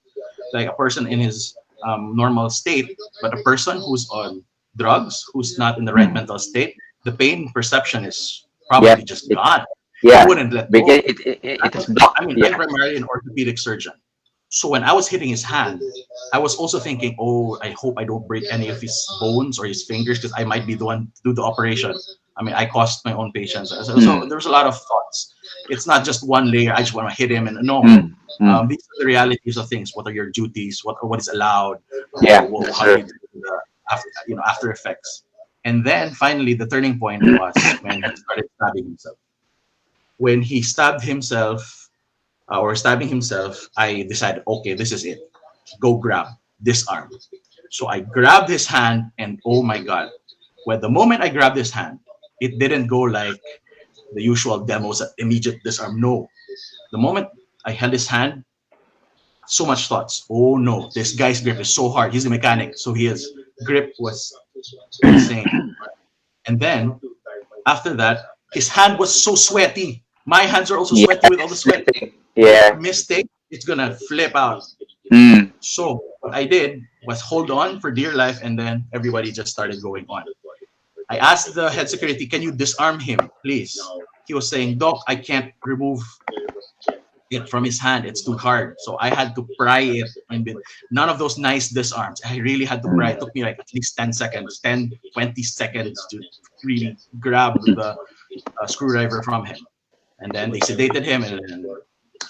like a person in his normal state, but a person who's on drugs, who's not in the right Mm. mental state, the pain perception is Yeah. probably just gone. He Yeah. wouldn't let Because go. it is blocked. I mean, I'm Yeah. primarily an orthopedic surgeon. So when I was hitting his hand, I was also thinking, oh, I hope I don't break any of his bones or his fingers because I might be the one to do the operation. I mean, I cost my own patients. So there was a lot of thoughts. It's not just one layer. I just want to hit him, and no. These are the realities of things. What are your duties? What is allowed? Yeah, How do you do the after effects? And then finally, the turning point was when he started stabbing himself. When he stabbed himself or stabbing himself, I decided, okay, this is it. Go grab this arm. So I grabbed his hand, and oh my god! When the moment I grabbed his hand, it didn't go like the usual demos, immediate disarm. No, the moment I held his hand, so much thoughts. Oh no, this guy's grip is so hard. He's a mechanic, so his grip was insane. And then after that, his hand was so sweaty. My hands are also sweaty with all the sweat. Yeah. Mistake, it's gonna flip out. So what I did was hold on for dear life, and then everybody just started going on. I asked the head security, "Can you disarm him, please?" He was saying, "Doc, I can't remove it from his hand. It's too hard." So I had to pry it. And none of those nice disarms. I really had to pry. It took me like at least 10 seconds, 10, 20 seconds to really grab the screwdriver from him. And then they sedated him, and then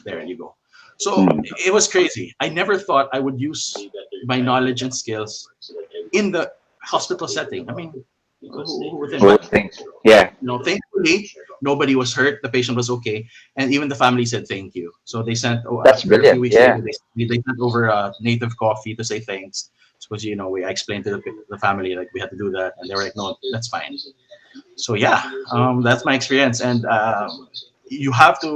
there you go. So it was crazy. I never thought I would use my knowledge and skills in the hospital setting. I mean, who would think? But, Yeah. Thankfully, nobody was hurt. The patient was okay, and even the family said thank you. So they sent. That's after brilliant. A few weeks Yeah. later, they sent over native coffee to say thanks. Because I explained to the family like we had to do that, and they were like, "No, that's fine." So yeah, that's my experience, and you have to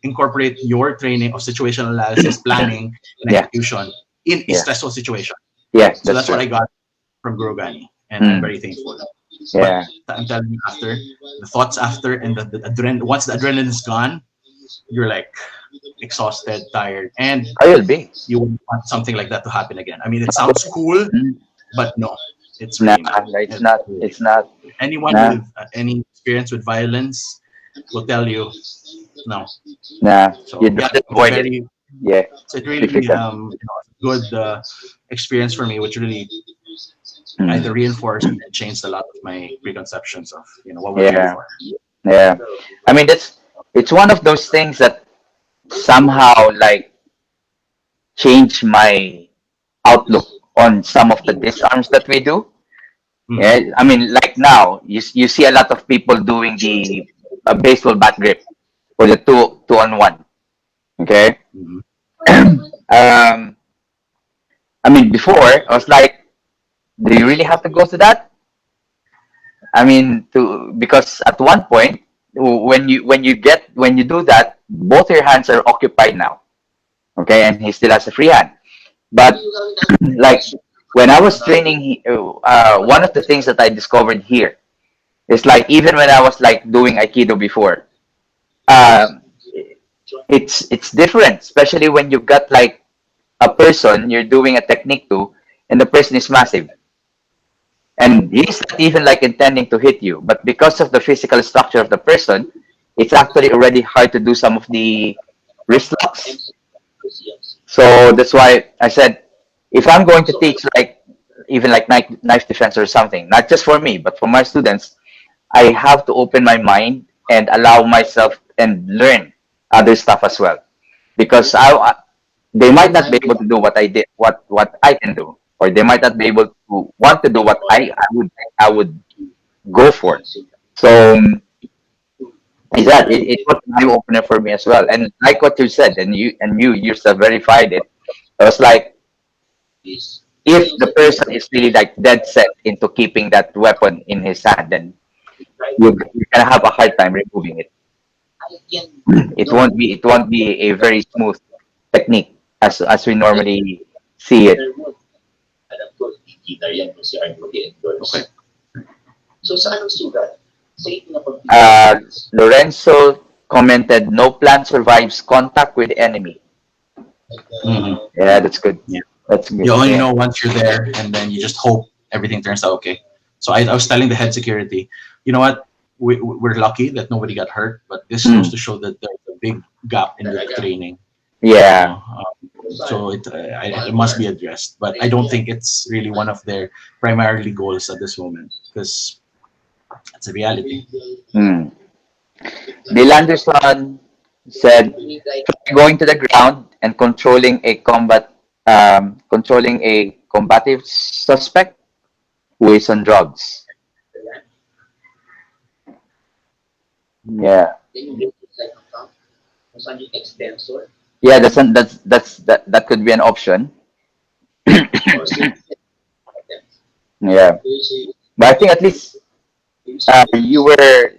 incorporate your training of situational analysis, planning, and execution in a stressful situation. Yeah. So that's what I got from Guro Gani, and I'm very thankful. Yeah. But I'm telling you, after the thoughts after, and the adrenaline, once the adrenaline is gone, you're like exhausted, tired, and I will be. you wouldn't want something like that to happen again. I mean, it sounds cool, but no, it's Nah, really not. it's not. It's not. Anyone Nah. with any experience with violence will tell you no. Nah. So You'd yeah, rather it's avoid it. very, Yeah. it's a really good experience for me, which really either reinforced and changed a lot of my preconceptions of what we're here Yeah. for. Yeah. I mean, it's one of those things that somehow like change my outlook on some of the disarms that we do. Yeah, I mean, like now you see a lot of people doing the baseball bat grip or the two on one. Okay. um, I mean, before I was like, do you really have to go to that? I mean, because at one point when you do that, both your hands are occupied now. Okay, and he still has a free hand. But like when I was training, one of the things that I discovered here is like even when I was like doing Aikido before, um, it's different, especially when you've got like a person you're doing a technique to, and the person is massive, and he's not even like intending to hit you, but because of the physical structure of the person, it's actually already hard to do some of the wrist locks. So that's why I said, if I'm going to teach like even like knife defense or something, not just for me but for my students, I have to open my mind and allow myself and learn other stuff as well, because they might not be able to do what I did, what I can do, or they might not be able to want to do what I would go for. So is that it was an eye opener for me as well. And like what you said, and you yourself verified it. It was like if the person is really like dead set into keeping that weapon in his hand, then you're gonna have a hard time removing it. It won't be a very smooth technique as we normally see it. Okay. Lorenzo commented, no plant survives contact with the enemy. Yeah, that's good. Yeah. That's good. You only Yeah. know once you're there, and then you just hope everything turns out okay. So I was telling the head security, you know what? We're lucky that nobody got hurt, but this goes to show that there's a big gap in the training. Yeah. So it must be addressed, but I don't think it's really one of their primarily goals at this moment, because That's a reality. Hmm. Bill Anderson said, "Try going to the ground and controlling a combative suspect who is on drugs." Yeah, yeah, that could be an option. Yeah, but I think at least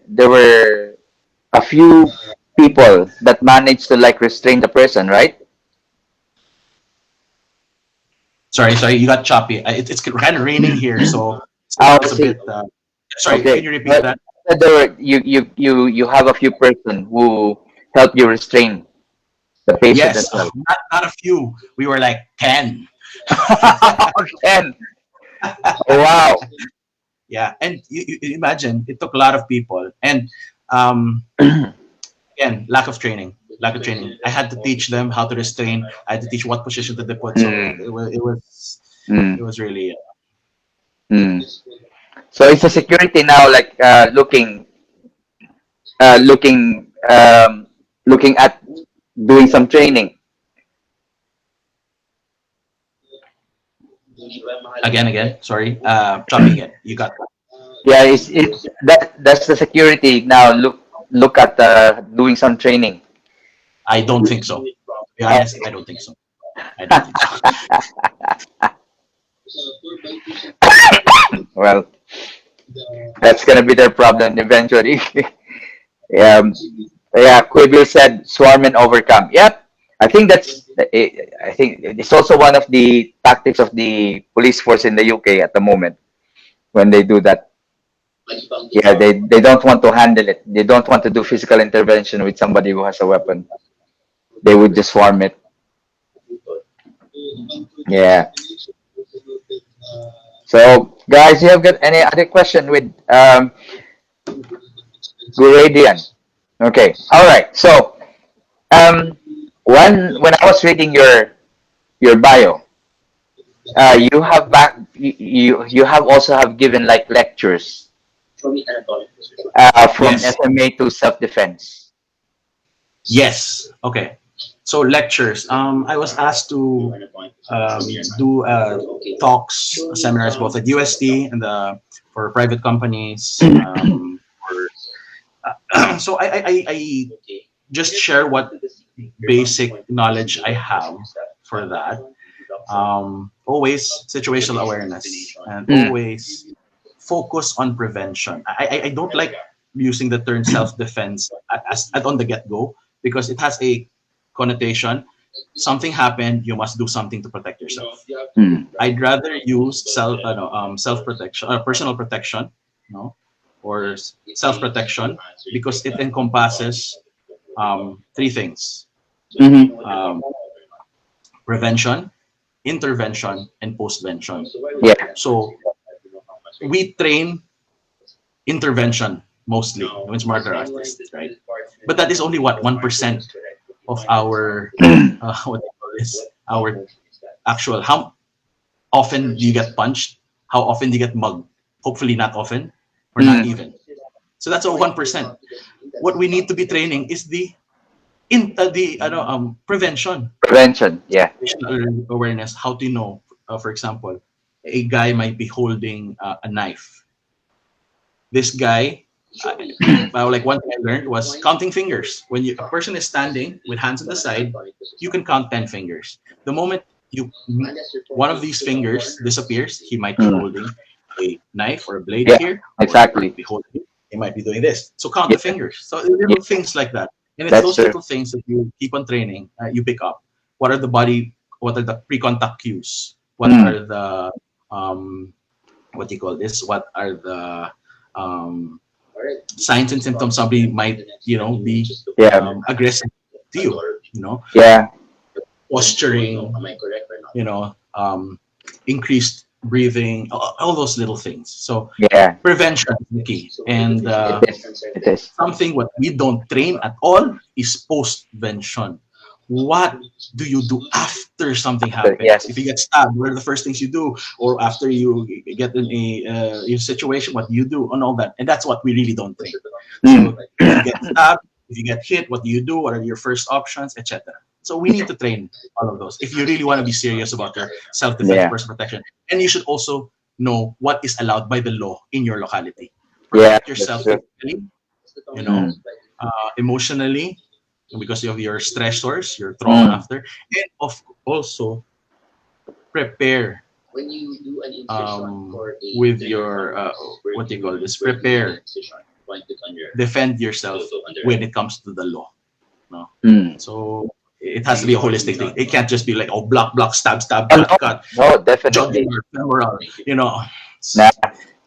there were a few people that managed to like restrain the person, right? Sorry, you got choppy. It's kind of raining here, so Oh, I it's a see. bit. Sorry, can Okay, you repeat but that? there were you have a few person who helped you restrain the patient as Yes, well. not a few. We were like 10. 10. Oh, wow. Yeah, and you imagine it took a lot of people, and um, again, lack of training. Lack of training. I had to teach them how to restrain. I had to teach what position to put. So Mm, it mm, was really mm. So it's a security now, like uh, looking, um, looking at doing some training. again. Sorry, choppy again. You got that. Yeah, that's the security now. Look at doing some training. I don't think so. To be Oh. honest, I don't think so. I don't think so. Well, that's gonna be their problem eventually. um, yeah, Quibill said swarm and overcome. Yep, I think I think it's also one of the tactics of the police force in the UK at the moment when they do that. Yeah, they don't want to handle it. They don't want to do physical intervention with somebody who has a weapon. They would just swarm it. Yeah. So, guys, you have got any other question with Guradian? Okay. All right. So, um, when I was reading your bio, you have also have given like lectures from Yes, FMA to self defense. yes. Okay. So lectures. I was asked to do talks, seminars both at UST and for private companies. So I just share what basic knowledge I have for that. Always situational awareness and Mm. always focus on prevention. I don't like using the term self-defense as on the get-go because it has a connotation. Something happened, you must do something to protect yourself. Mm. I'd rather use self-protection, personal protection, no, or self-protection because it encompasses three things: Mm-hmm. um, prevention, intervention, and postvention. Yeah. So we train intervention mostly when it's martial artists, right? But that is only what 1% of our what do you call this? Our actual. How often do you get punched? How often do you get mugged? Hopefully not often, or not Mm. even. So that's a 1%. What we need to be training is the prevention, Prevention. Yeah. situational awareness. How do you know? For example, a guy might be holding a knife. This guy, like one thing I learned was counting fingers. When a person is standing with hands on the side, you can count 10 fingers. The moment you one of these fingers disappears, he might be Mm. holding a knife or a blade Yeah. here, or he Exactly. might be holding, he might be doing this. So count the Yeah. fingers. So Yeah. little things like that, and it's That's those true. little things that you keep on training. You pick up. What are the pre-contact cues? What Mm. are the what do you call this? What are the um, signs and symptoms somebody might be Yeah. aggressive to you, Yeah. posturing, you know um, increased breathing, all those little things. So Yeah. prevention is the key, and It is. It is. something what we don't train at all is postvention. what do you do after something happens? Yes. If you get stabbed, what are the first things you do? Or after you get in a situation, what do you do? And all that. And that's what we really don't think. Mm. So if you get stabbed, if you get hit, what do you do? What are your first options, etc. So we need to train all of those if you really want to be serious about your self-defense, Yeah. personal protection. And you should also know what is allowed by the law in your locality. Yeah, Protect yourself that's true. physically, Mm. emotionally, because of your stressors, your trauma Mm. after, and also prepare with your what do you call this? Prepare, defend yourself when it comes to the law. No, Mm. so it has to be a holistic thing. It can't just be like, oh, block, stab, Oh, cut, cut, no, definitely. jugular, femoral. Nah, nah,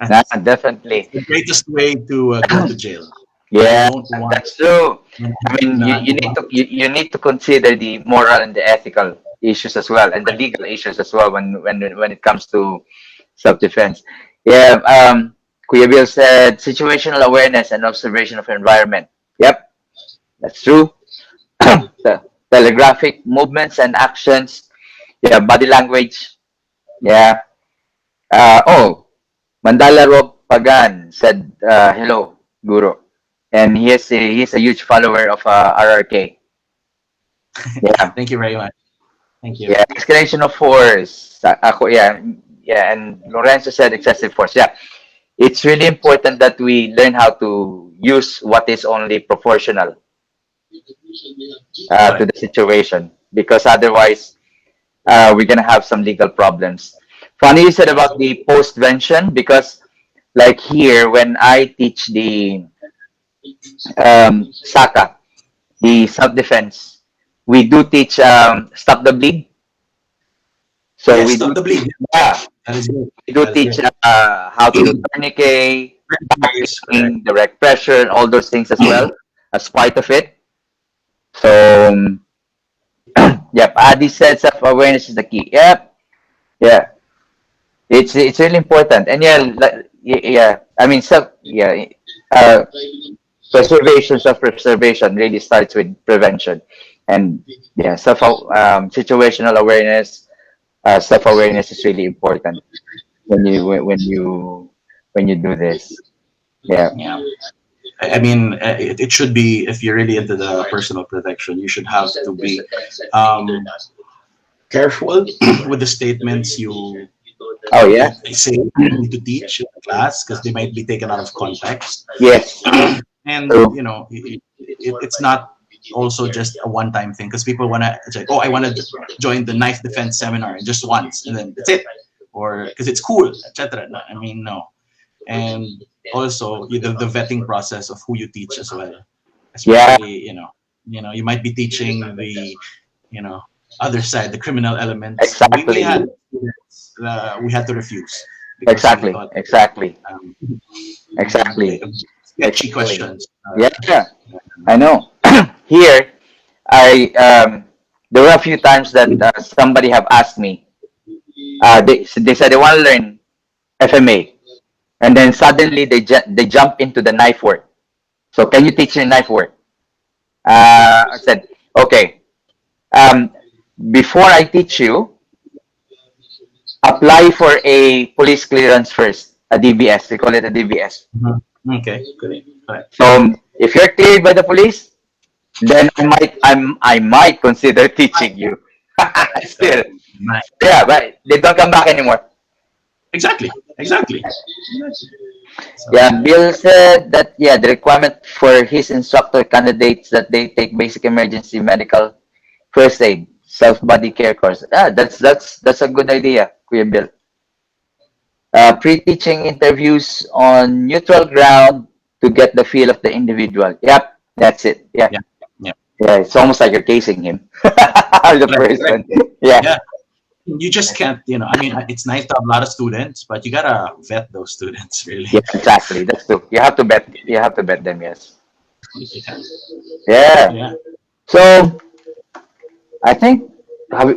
That's definitely. the greatest way to go to jail. You Yeah, don't want. that's true. I mean, you need to consider the moral and the ethical issues as well, and the legal issues as well when it comes to self-defense. Yeah, Kuya Bill said situational awareness and observation of environment. Yep, that's true. The telegraphic movements and actions. Yeah, body language. Yeah. Oh, Mandala Rob Pagan said hello, Guru, and he is a huge follower of RRK. Yeah, Thank you very much. Thank you. yeah. Escalation of force. Ako, yeah, yeah. And Lorenzo said excessive force. Yeah, it's really important that we learn how to use what is only proportional to Correct. the situation, because otherwise we're gonna have some legal problems. Funny you said about the postvention, because like here when I teach the Saka, the self defense, we do teach stop the bleed. So Yes, we stop do the teach, bleed. yeah, That is good. we do That is teach good. how to do tourniquet, Yes, correct. direct pressure, and all those things as well as part of it. So yep, Adi said self awareness is the key. Yep, yeah, it's really important, and yeah, yeah. I mean, self, yeah, uh, preservation, self preservation really starts with prevention, and yeah, situational awareness, self awareness is really important when you do this. Yeah, Yeah. I mean, it should be, if you're really into the personal protection, you should have to be um, careful with the statements oh you yeah, say you need to teach in the class, because they might be taken out of context. yes, And, true, it's not also just a one-time thing, because people want to, it's like, oh, I want to join the knife defense seminar just once, and then that's it. Or because it's cool, etc. No, I mean, no. And also the vetting process of who you teach as well, yeah, especially you might be teaching the you know other side, the criminal elements. We exactly, had students, we had to refuse because we exactly, thought exactly, um, exactly, sketchy exactly. questions. Yeah, I know. Here, I there were a few times that somebody have asked me. They said they want to learn FMA, and then suddenly they jump into the knife work. So can you teach me knife work? I said okay. Um, before I teach you, apply for a police clearance first, a DBS. We call it a DBS. Mhm. Okay, good. Correct. So if you're cleared by the police, then I might consider teaching you. Still, Right. yeah, but they don't come back anymore. Exactly. Yeah, So Bill said that yeah, the requirement for his instructor candidates that they take basic emergency medical first aid, self body care course. That's a good idea, Kuya Bill. Pre-teaching interviews on neutral ground to get the feel of the individual. Yep, that's it. Yeah, yeah, yeah, yeah. It's almost like you're casing him, the correct. person. Yeah, Yeah, you just can't. I mean, it's nice to have a lot of students, but you gotta vet those students really. yeah, exactly. That's true. You have to bet. You have to bet them. Yes. Yeah. Yeah. Yeah. So I think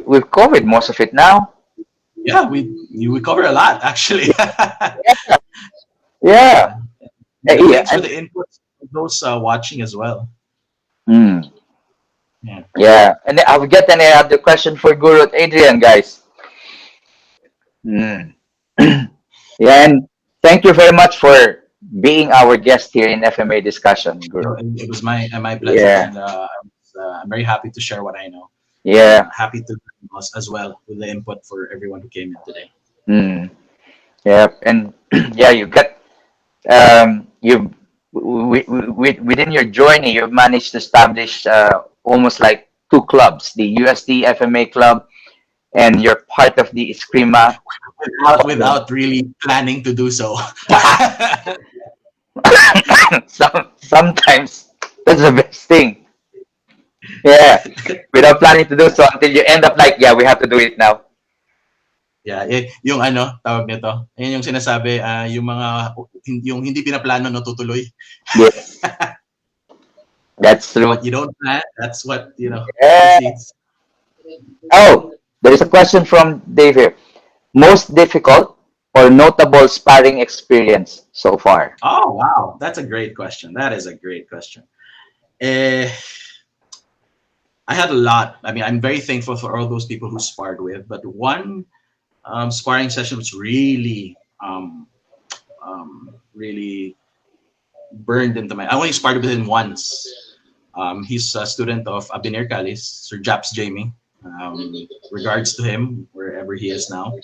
we've covered most of it now. Yeah, we cover a lot actually. Yeah. Yeah. And Yeah. thanks for the input of those watching as well. Mm. Yeah. Yeah. And then I'll get any other question for Guru Adrian, guys. Mm. Yeah, and thank you very much for being our guest here in FMA discussion, Guru. It was my pleasure, Yeah. and I'm very happy to share what I know, and Yeah. happy to us as well with the input for everyone who came in today. Mm. Yeah. And yeah, you got you within your journey, you've managed to establish almost like two clubs, the USD FMA club, and you're part of the Eskrima. Without really planning to do so. Sometimes that's the best thing. Yeah, without planning to do so until you end up like, yeah, we have to do it now. Yeah, yung ano, tawag nito, ayun yung sinasabi, yung mga, yung hindi pinaplano natutuloy. Yeah, that's true. What you don't plan, that's what, Yeah. proceeds. Oh, there is a question from Dave here. Most difficult or notable sparring experience so far? Oh, wow. That's a great question. That is a great question. Eh, I had a lot. I mean, I'm very thankful for all those people who sparred with, but one sparring session was really burned into my. I only sparred with him once. He's a student of Abinir Kalis, Sir Japs Jamie. Regards to him wherever he is now.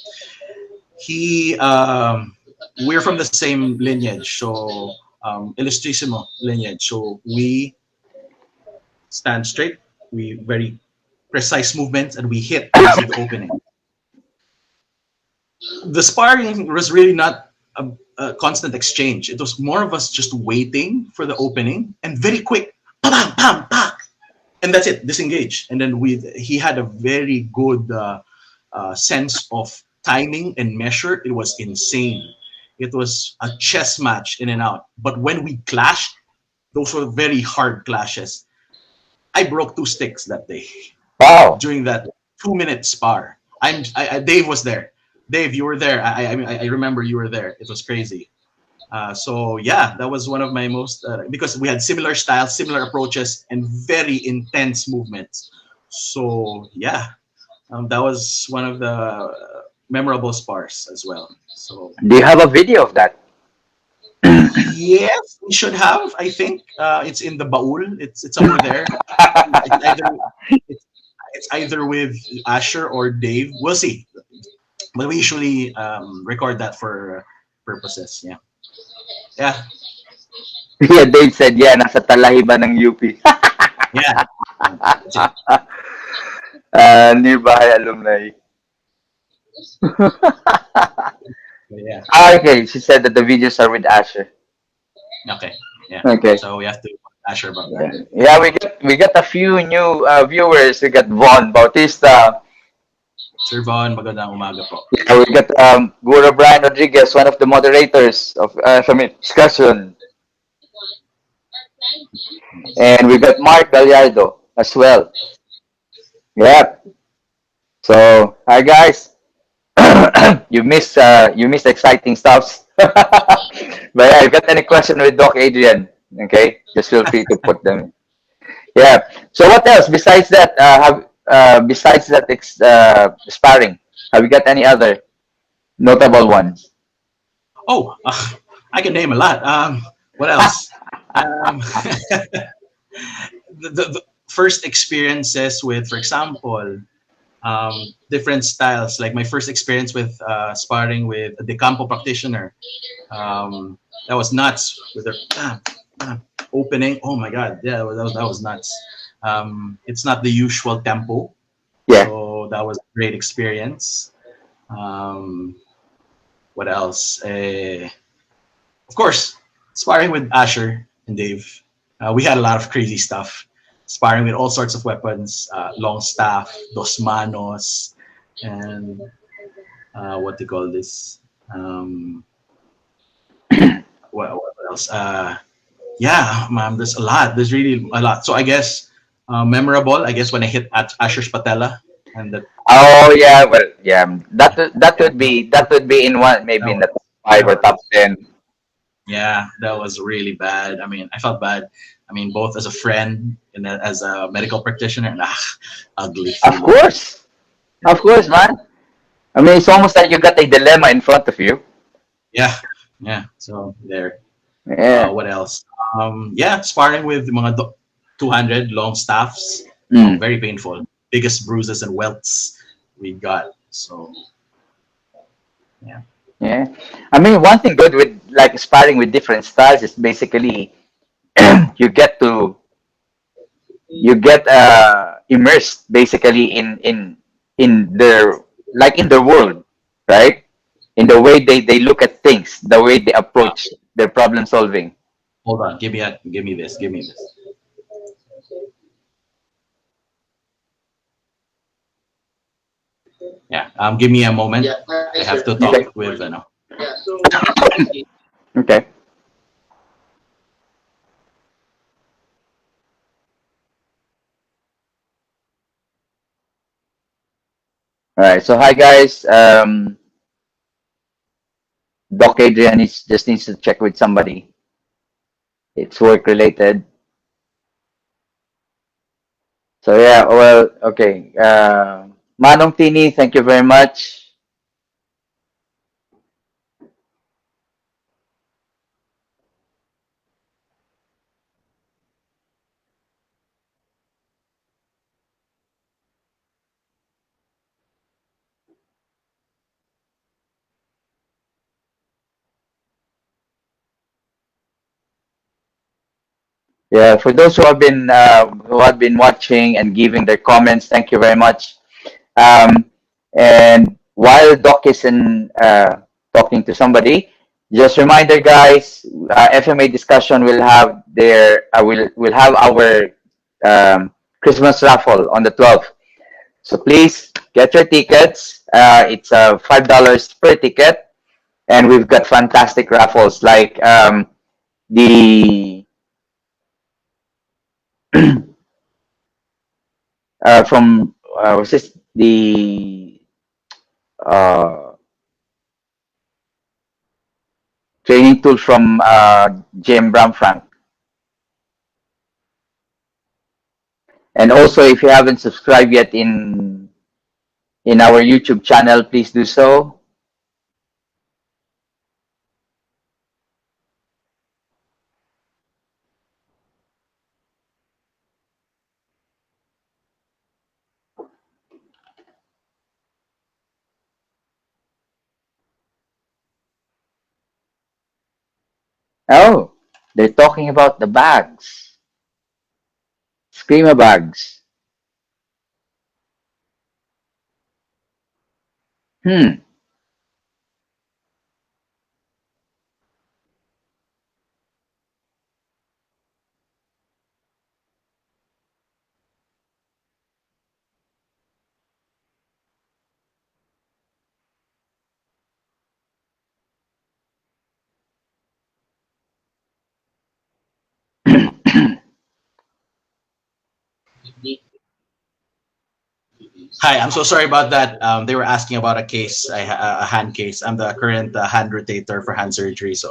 He We're from the same lineage, so illustrisimo lineage. So we stand straight, we very precise movements, and we hit easy the opening. The sparring was really not a constant exchange. It was more of us just waiting for the opening and very quick, bam, bam, bam, and that's it. Disengage, and then he had a very good sense of timing and measure. It was insane. It was a chess match in and out. But when we clashed, those were very hard clashes. I broke two sticks that day Wow. during that 2 minute spar. Dave was there. Dave, you were there. I remember you were there. It was crazy. So yeah, that was one of my most because we had similar styles, similar approaches, and very intense movements. So yeah, that was one of the memorable spars as well. So Do you have a video of that? yes, we should have. I think it's in the baul. It's somewhere there. It's either it's, it's either with Asher or Dave. We'll see. But we usually record that for purposes. Yeah, yeah, Yeah, Dave said, yeah, nasa Talahiban ng UP. yeah. That's it. Nearby alumni. Yeah. Okay, she said that the videos are with Asher. Okay. Yeah. Okay. So we have to Asher about Yeah, that. yeah, we got a few new viewers. We got Von Bautista. Sir Von, magandang umaga po. Yeah, we got Guro Brian Rodriguez, one of the moderators of FMA Discussion. And we got Mark Gallardo as well. Yeah. So, hi guys. You missed exciting stuff. But yeah, if you got any question with Doc Adrian, okay, just feel free to put them. Yeah. So what else besides that? Sparring, have you got any other notable ones? Oh, I can name a lot. What else? The first experiences with, for example, different styles. Like my first experience with sparring with a De Campo practitioner. That was nuts with their opening. Oh my god, yeah, that was nuts. It's not the usual tempo, Yeah. so that was a great experience. Um, what else? Of course, sparring with Asher and Dave. We had a lot of crazy stuff. Sparring with all sorts of weapons, long staff, dos manos, and what do you call this? What else? Yeah, ma'am, there's a lot. There's really a lot. So I guess memorable. I guess when I hit Asher's patella, and Oh yeah. Well, yeah. That would be in one, maybe that in was, the top five that or was top 10. Yeah, that was really bad. I mean, I felt bad. I mean, both as a friend and as a medical practitioner. Ugly Of feeling. course, of course, man. I mean, it's almost like you got a dilemma in front of you. Yeah, yeah. So there. Yeah. What else? Yeah, sparring with mga 200 long staffs. Mm. Very painful. Biggest bruises and welts we got. So yeah. Yeah. I mean, one thing good with like sparring with different styles is basically you get to you get immersed basically in their like in their world, right? In the way they look at things, the way they Uh, approach their problem solving. Hold on. Give me this. Give me this. Yeah. Give me a moment. I have to Okay. talk with Okay. All right. So hi guys. Doc Adrian is just needs to check with somebody. It's work related. So yeah. Well. Okay. Manong Tini, thank you very much. Yeah, for those who have been watching and giving their comments, thank you very much. Um, and while Doc is talking to somebody, just reminder, guys, FMA discussion will have will have our Christmas raffle on the 12th. So please get your tickets. It's $5 per ticket, and we've got fantastic raffles like the from what's this the uh, training tool from Jim Bramfrank. And also, if you haven't subscribed yet in our YouTube channel, please do so. Oh, they're talking about the bags, screamer bags. Hmm. Hi, I'm so sorry about that. They were asking about a case, a hand case. I'm the current hand rotator for hand surgery, so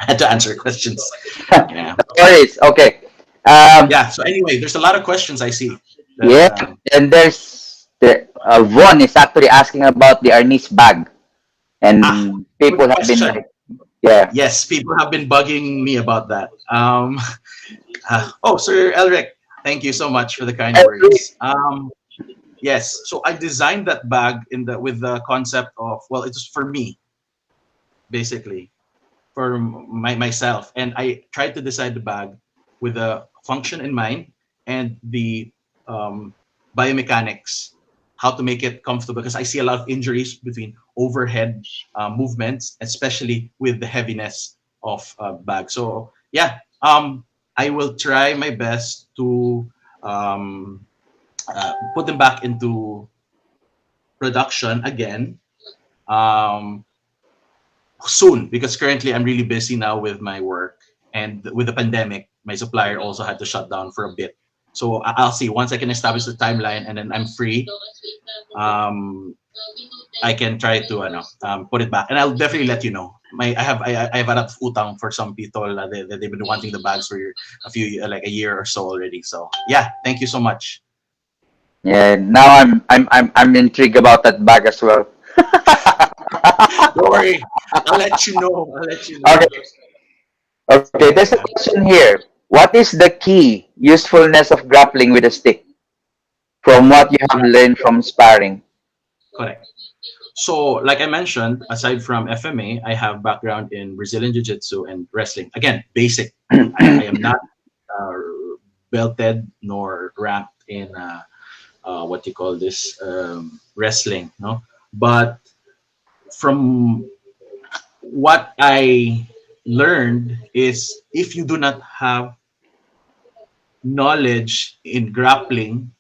I had to answer questions. Yeah, No worries. Okay. yeah. So anyway, there's a lot of questions I see. That Yeah, and Ron is actually asking about the Arnis bag, ah, and good people have been question. like, yeah. Yes, people have been bugging me about that. Oh, Sir Elric, thank you so much for the kind words. Yes, so I designed that bag in the with the concept of, well, it's for me basically, for myself, and I tried to design the bag with the function in mind and the um, biomechanics, how to make it comfortable, because I see a lot of injuries between overhead movements, especially with the heaviness of bag. So yeah, I will try my best to um, put them back into production again um, soon, because currently I'm really busy now with my work, and with the pandemic my supplier also had to shut down for a bit. So I'll see once I can establish the timeline and then I'm free. I can try to put it back, and I'll definitely let you know. I have a lot of utang for some people. They've been wanting the bags for a few like a year or so already. So yeah, thank you so much. Yeah, now I'm intrigued about that bag as well. Don't worry, I'll let you know. I'll let you know. Okay, okay. There's a Yeah, question here. What is the key usefulness of grappling with a stick from what you have learned from sparring? correct. So, like I mentioned, aside from FMA, I have background in Brazilian Jiu Jitsu and wrestling. Again, basic. I am not uh, belted nor ranked in what you call this wrestling, no. But from what I learned is if you do not have knowledge in grappling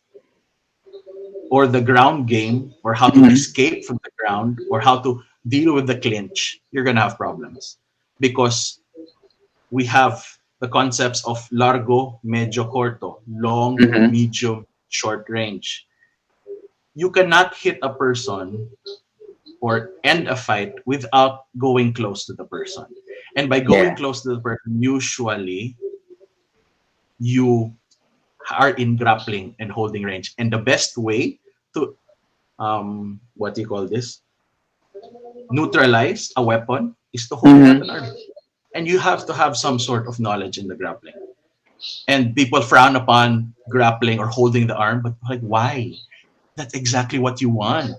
or the ground game or how to Mhm. escape from the ground or how to deal with the clinch, you're gonna have problems because we have the concepts of largo, medio, corto, long, Mhm. medium, short range. You cannot hit a person or end a fight without going close to the person. And by going Yeah. close to the person, usually you are in grappling and holding range. And the best way to what do you call this? Neutralize a weapon is to hold it at Mhm. an arm. And you have to have some sort of knowledge in the grappling. And people frown upon grappling or holding the arm, but like why? That's exactly what you want.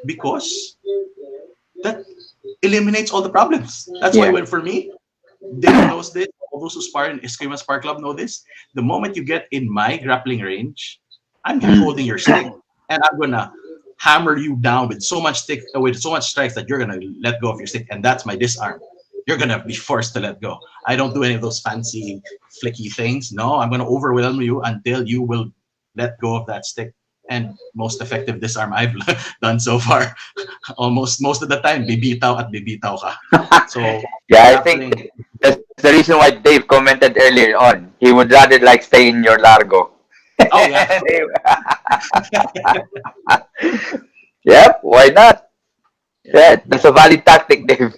Because that eliminates all the problems. That's why Yeah. when for me, Dave knows this. All those who spar in Eskrima Spar Club know this. The moment you get in my grappling range, I'm holding your stick, and I'm gonna hammer you down with so much stick, with so much strikes that you're gonna let go of your stick, and that's my disarm. You're gonna be forced to let go. I don't do any of those fancy flicky things. No, I'm gonna overwhelm you until you will let go of that stick. And most effective disarm I've done so far, almost most of the time, bibitaw at bibitaw ka. So Yeah, I think grappling. that's the reason why Dave commented earlier on. He would rather like stay in your largo. Oh yeah, Yep, why not? Yeah, that's a valid tactic, Dave.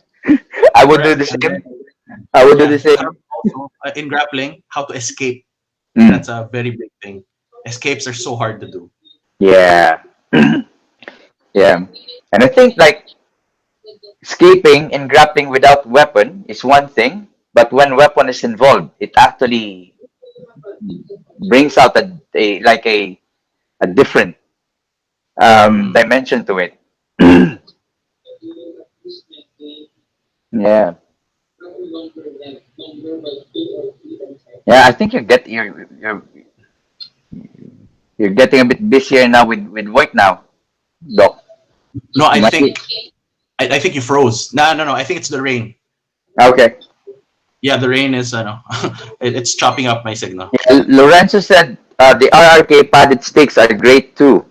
I would do correct. the And same. then I would do yeah, the you have same. also in grappling how to escape. Mm, That's a very big thing. Escapes are so hard to do. yeah, yeah. And I think like escaping and grappling without weapon is one thing, but when weapon is involved, it actually brings out a different Mm. dimension to it. Yeah, yeah. I think you're getting a bit busier now with work now, Doc. No, You might be I think you froze. No, no, no. I think it's the rain. okay. Yeah, the rain is no, it's chopping up my signal. Yeah, Lorenzo said the RRK padded sticks are great too.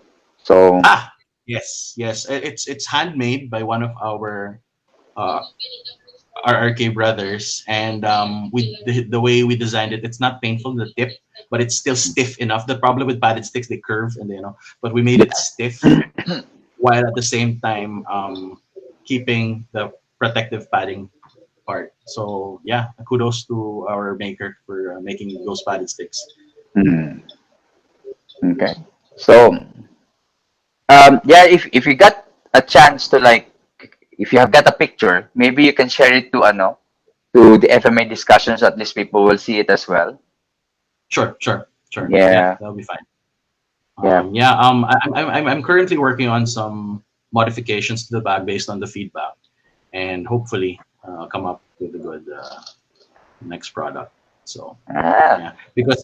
So Ah, yes, yes. It's handmade by one of uh, our RK brothers, and the way we designed it, it's not painful the tip, but it's still stiff enough. The problem with padded sticks, they curve and but we made it stiff while at the same time keeping the protective padding part. So yeah, kudos to our maker for making those padded sticks. mm, okay. So yeah, if you got a chance to like, if you have got a picture, maybe you can share it to to the FMA discussions. At least people will see it as well. Sure, sure, sure. Yeah, Yeah, that'll be fine. yeah. Yeah, I'm currently working on some modifications to the bag based on the feedback, and hopefully come up with a good next product. So Ah, yeah, because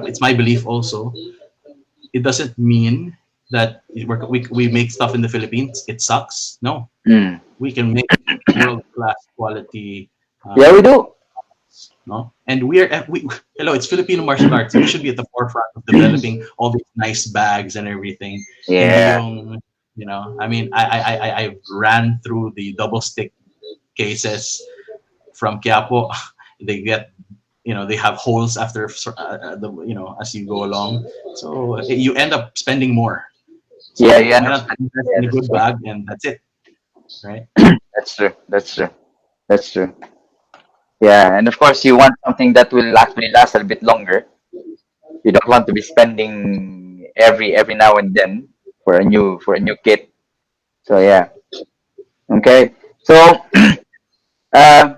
it's my belief also. It doesn't mean that we make stuff in the Philippines. It sucks. No, mm. we can make world class quality. Yeah, we Um, do. no, and we hello. It's Filipino martial arts. We should be at the forefront of developing all these nice bags and everything. Hindi Yeah. yung I mean, I ran through the double stick cases from Quiapo. They get they have holes after the as you go along, so you end up spending more Yeah, So you why not understand. invest Yeah, in a that's good true. bag and that's it, right? That's true. That's true. That's true. Yeah, and of course you want something that will actually last a bit longer. You don't want to be spending every now and then for a new kit. So yeah. Okay. So uh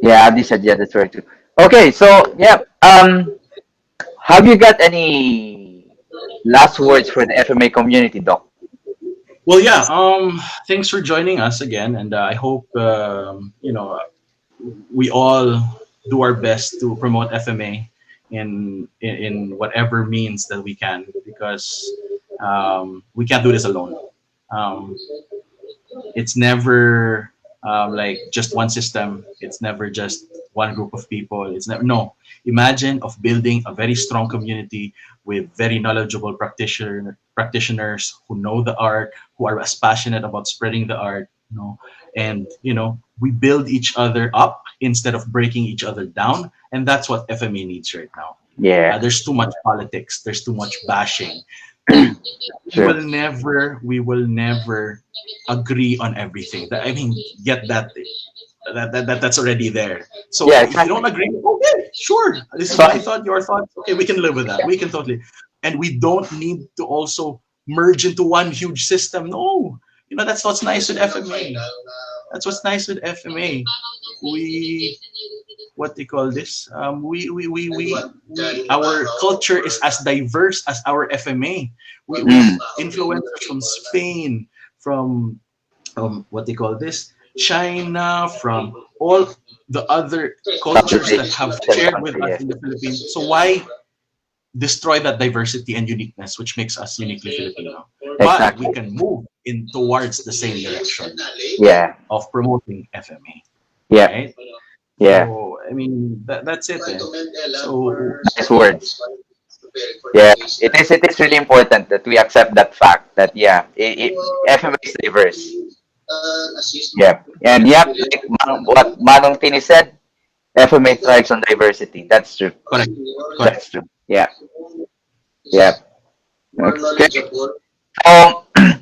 yeah, Abdi said yeah, that's right too. Okay, so yeah. Have you got any last words for the FMA community, Doc? Well, yeah. Thanks for joining us again, and I hope we all do our best to promote FMA in whatever means that we can, because we can't do this alone. Um, it's never like just one system. It's never just one group of people. It's never no. Imagine of building a very strong community with very knowledgeable practitioners who know the art, who are as passionate about spreading the art. And we build each other up instead of breaking each other down, and that's what FMA needs right now. Yeah, There's too much politics. There's too much bashing. We true. we will never agree on everything. I mean, get that that's already there. So Yeah, if you don't exactly. agree, okay, sure. This It's is my fine. thought, your thought. Okay, we can live with that. We can totally. And we don't need to also merge into one huge system. No, that's what's nice with FMA. That's what's nice with FMA. We what they call this? We our culture is as diverse as our FMA. We Mm, influencers from Spain, from what they call this, China, from all the other cultures that Southeast have Asian shared with country, us yeah. in the Philippines. So why destroy that diversity and uniqueness, which makes us uniquely Filipino? But we Exactly. can move in towards the same direction Yeah, of promoting FMA, yeah, right? yeah. So I mean that's it. So Nice words. Yeah, it is really important that we accept that fact that yeah, FMA is diverse. Yeah, and yep, like what Manong Tini said, FMA thrives on diversity. That's true. correct, correct. That's true. Yeah, yeah. Okay.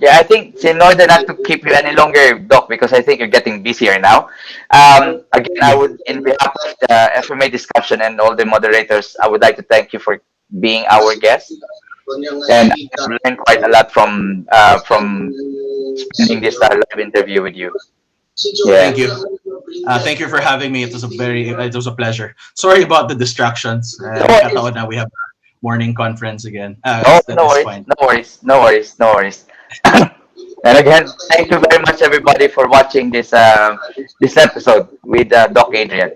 Yeah, I think in order not to keep you any longer, Doc, because I think you're getting busier now. Again, I Yeah. would, in behalf of the FMA discussion and all the moderators, I would like to thank you for being our guest, and I've learned quite a lot from spending this live interview with you. Yeah. Thank you. Thank you for having me. It was a pleasure. Sorry about the distractions. No worries. Nagkataon na we have morning conference again. No, That no is worries. fine. No worries. No worries. No worries. And again, thank you very much, everybody, for watching this episode with Doc Adrian.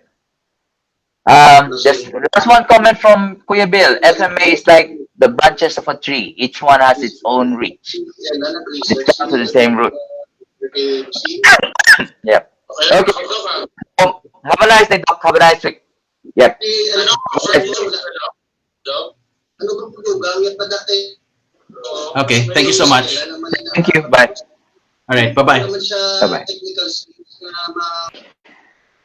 Just one comment from Kuya Bill. FMA is like the branches of a tree. Each one has its own reach. It comes to the same root. Yep. Okay. Have a nice day, Doc. Have a nice week. Yep. Have a nice day. Okay. Thank you so much. Thank you. Bye. All right. Bye bye. Bye bye.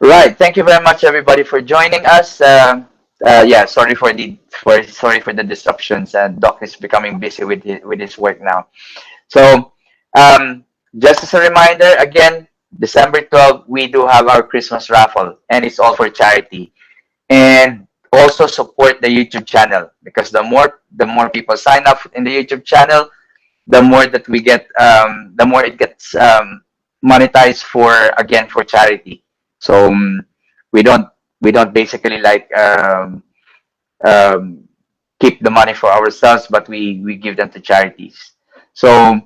Right. Thank you very much, everybody, for joining us. Yeah. Sorry for the disruptions. And Doc is becoming busy with his work now. So, just as a reminder, again, December 12th, we do have our Christmas raffle, and it's all for charity. And also support the YouTube channel because the more people sign up in the YouTube channel, the more that we get, the more it gets monetized for charity. So we don't we don't basically like um, keep the money for ourselves, but we give them to charities. So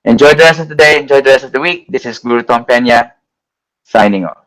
enjoy the rest of the day. Enjoy the rest of the week. This is Guru Tom Pena signing off.